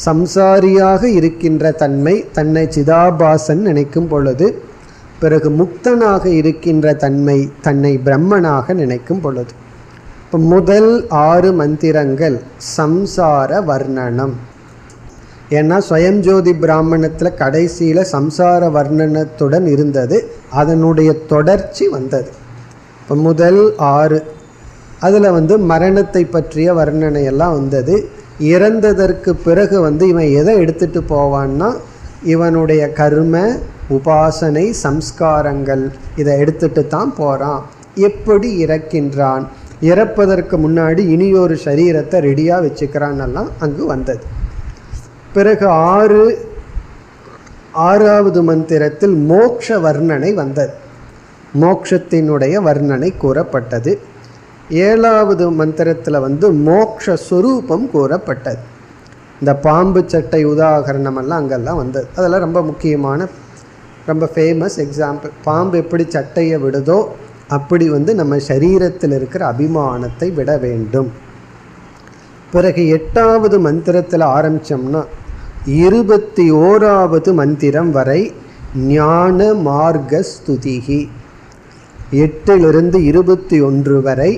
சம்சாரியாக இருக்கின்ற தன்மை, தன்னை சிதாபாசன் நினைக்கும் பொழுது. பிறகு முக்தனாக இருக்கின்ற தன்மை, தன்னை பிரம்மனாக நினைக்கும் பொழுது. இப்போ முதல் 6 மந்திரங்கள் சம்சார வர்ணனம். ஏன்னா ஸ்வயம்ஜோதி பிராமணத்தில் கடைசியில் சம்சார வர்ணனத்துடன் இருந்தது, அதனுடைய தொடர்ச்சி வந்தது. இப்போ முதல் 6 அதில் மரணத்தை பற்றிய வர்ணனையெல்லாம் வந்தது. இறந்ததற்கு பிறகு இவன் எதை எடுத்துகிட்டு போவான்னா இவனுடைய கர்ம உபாசனை சம்ஸ்காரங்கள் இதை எடுத்துட்டு தான் போகிறான். எப்படி இறக்கின்றான், இறப்பதற்கு முன்னாடி இனியொரு சரீரத்தை ரெடியாக வச்சுக்கிறான்னெல்லாம் அங்கு வந்தது. பிறகு 6வது மந்திரத்தில் மோட்ச வர்ணனை வந்தது. மோட்சத்தினுடைய வர்ணனை கூறப்பட்டது. 7வது மந்திரத்தில் மோக்ஷஸ்வரூபம் கூறப்பட்டது. இந்த பாம்பு சட்டை உதாகரணமெல்லாம் அங்கெல்லாம் வந்தது. அதெல்லாம் ரொம்ப முக்கியமான ரொம்ப ஃபேமஸ் எக்ஸாம்பிள். பாம்பு எப்படி சட்டையை விடுதோ அப்படி நம்ம சரீரத்தில் இருக்கிற அபிமானத்தை விட வேண்டும். பிறகு 8வது மந்திரத்தில் ஆரம்பித்தோம்னா 21வது மந்திரம் வரை ஞான மார்க்க ஸ்துதிகி. 8லிருந்து 21 வரை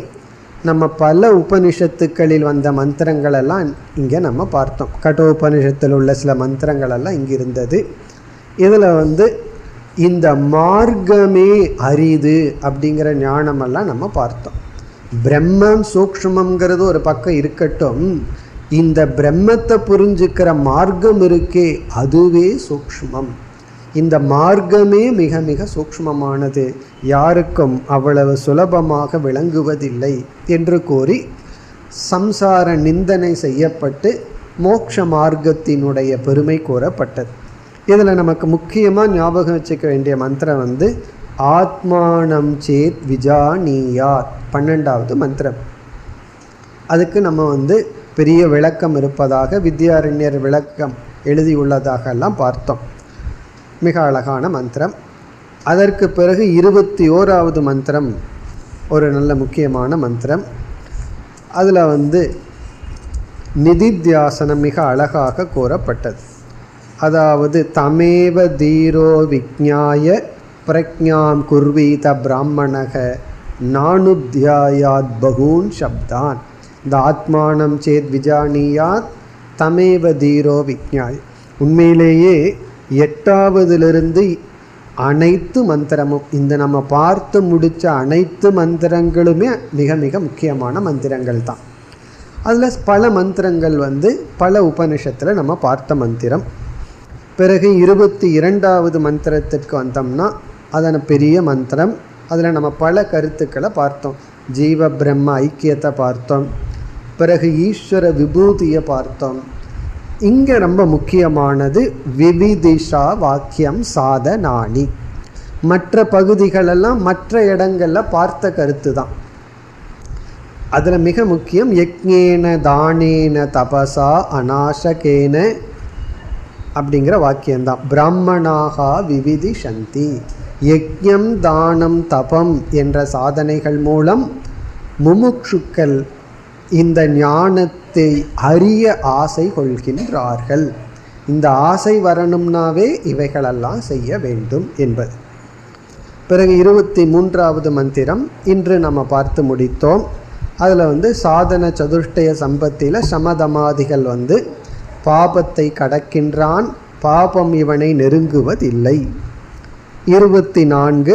நம்ம பல உபனிஷத்துக்களில் வந்த மந்திரங்களெல்லாம் இங்கே நம்ம பார்த்தோம். கடோபனிஷத்தில் உள்ள சில மந்திரங்களெல்லாம் இங்கே இருந்தது. இதில் இந்த மார்க்கமே அரிது அப்படிங்கிற ஞானமெல்லாம் நம்ம பார்த்தோம். பிரம்மம் சூக்ஷ்மங்கிறது ஒரு பக்கம் இருக்கட்டும், இந்த பிரம்மத்தை புரிஞ்சுக்கிற மார்க்கம் இருக்கே அதுவே சூக்ஷ்மம். இந்த மார்க்கமே மிக மிக சூக்ஷ்மமானது, யாருக்கும் அவ்வளவு சுலபமாக விளங்குவதில்லை என்று கூறி சம்சார நிந்தனை செய்யப்பட்டு மோட்ச மார்க்கத்தினுடைய பெருமை கூறப்பட்டது. இதில் நமக்கு முக்கியமாக ஞாபகம் வச்சுக்க வேண்டிய மந்திரம் ஆத்மானம் சேத் விஜானியாத், 12வது மந்திரம். அதுக்கு நம்ம பெரிய விளக்கம் இருப்பதாக வித்யாரண்யர் விளக்கம் எழுதியுள்ளதாக எல்லாம் பார்த்தோம். மிக அழகான மந்திரம். அதற்கு பிறகு 21வது மந்திரம் ஒரு நல்ல முக்கியமான மந்திரம். அதில் நிதித்தியாசனம் மிக அழகாக கூறப்பட்டது. அதாவது தமேவ தீரோ விஜ்ஞாய பிரக்ஞாம் குர்வீத பிராமணக நானுத்யாயாத் பகூன் சப்தான். இந்த ஆத்மானம் சேத் விஜானியாத் தமேவ தீரோ விஜ்ஞாய. உண்மையிலேயே 8வதிலிருந்து அனைத்து மந்திரமும், இந்த நம்ம பார்த்து முடித்த அனைத்து மந்திரங்களுமே மிக மிக முக்கியமான மந்திரங்கள் தான். அதில் பல மந்திரங்கள் பல உபனிஷத்தில் நம்ம பார்த்த மந்திரம். பிறகு 22வது மந்திரத்திற்கு வந்தோம்னா அதன பெரிய மந்திரம். அதில் நம்ம பல கருத்துக்களை பார்த்தோம். ஜீவ பிரம்ம ஐக்கியத்தை பார்த்தோம். பிறகு ஈஸ்வர விபூதியை பார்த்தோம். இங்கே ரொம்ப முக்கியமானது விவிதிஷா வாக்கியம் சாதனானி. மற்ற பகுதிகளெல்லாம் மற்ற இடங்களில் பார்த்த கருத்து தான். அதில் மிக முக்கியம் யக்ஞேன தானேன தபசா அநாசகேன அப்படிங்கிற வாக்கியம்தான். பிராமணாகா விவிதி சந்தி. யக்ஞம் தானம் தபம் என்ற சாதனைகள் மூலம் முமுட்சுக்கள் இந்த ஞானத்தை அறிய ஆசை கொள்கின்றார்கள். இந்த ஆசை வரணும்னாவே இவைகளெல்லாம் செய்ய வேண்டும் என்பது. பிறகு 23வது மந்திரம் இன்று நம்ம பார்த்து முடித்தோம். அதில் சாதன சதுஷ்டய சம்பத்தியில் சமதமாதிகள் பாபத்தை கடக்கின்றான், பாபம் இவனை நெருங்குவதில்லை. 24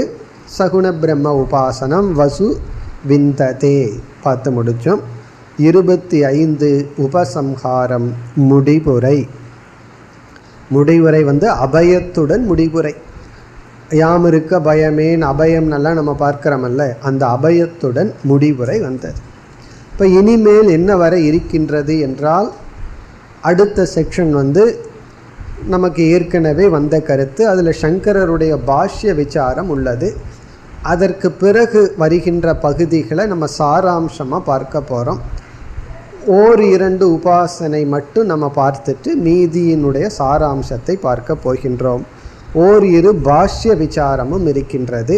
சகுண பிரம்ம உபாசனம் வசு விந்ததே பார்த்து முடித்தோம். 25 உபசம்ஹாரம் முடிவுரை. முடிவுரை அபயத்துடன் முடிவுரை. யாம் இருக்க பயமேன், அபயம் நல்லா நம்ம பார்க்கிறோமல்ல, அந்த அபயத்துடன் முடிவுரை வந்தது. இப்போ இனிமேல் என்ன வர இருக்கின்றது என்றால், அடுத்த செக்ஷன் நமக்கு ஏற்கனவே வந்த கருத்து. அதில் சங்கரருடைய பாஷ்ய விசாரம் உள்ளது. அதற்கு பிறகு வருகின்ற பகுதிகளை நம்ம சாராம்சமாக பார்க்க போகிறோம். 1-2 உபாசனை மட்டும் நம்ம பார்த்துட்டு மீதியினுடைய சாராம்சத்தை பார்க்க போகின்றோம். 1-2 பாஷ்ய விசாரமும் இருக்கின்றது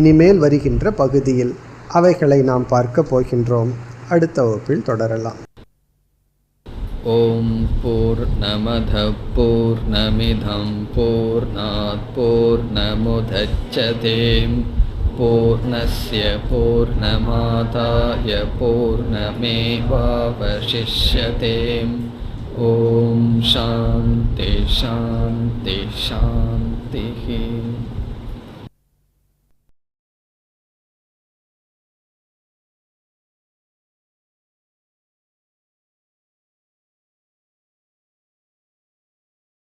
இனிமேல் வருகின்ற பகுதியில். அவைகளை நாம் பார்க்க போகின்றோம். அடுத்த வகுப்பில் தொடரலாம். ஓம் பூர்ணமத பூர்ணமிதம் பூர்ணாத் பூர்ணமுதச்யதே பூர்ணஸ்ய பூர்ணமாதாய பூர்ணமேவாவசிஷ்யதே. ஓம் சாந்தி சாந்தி சாந்தி.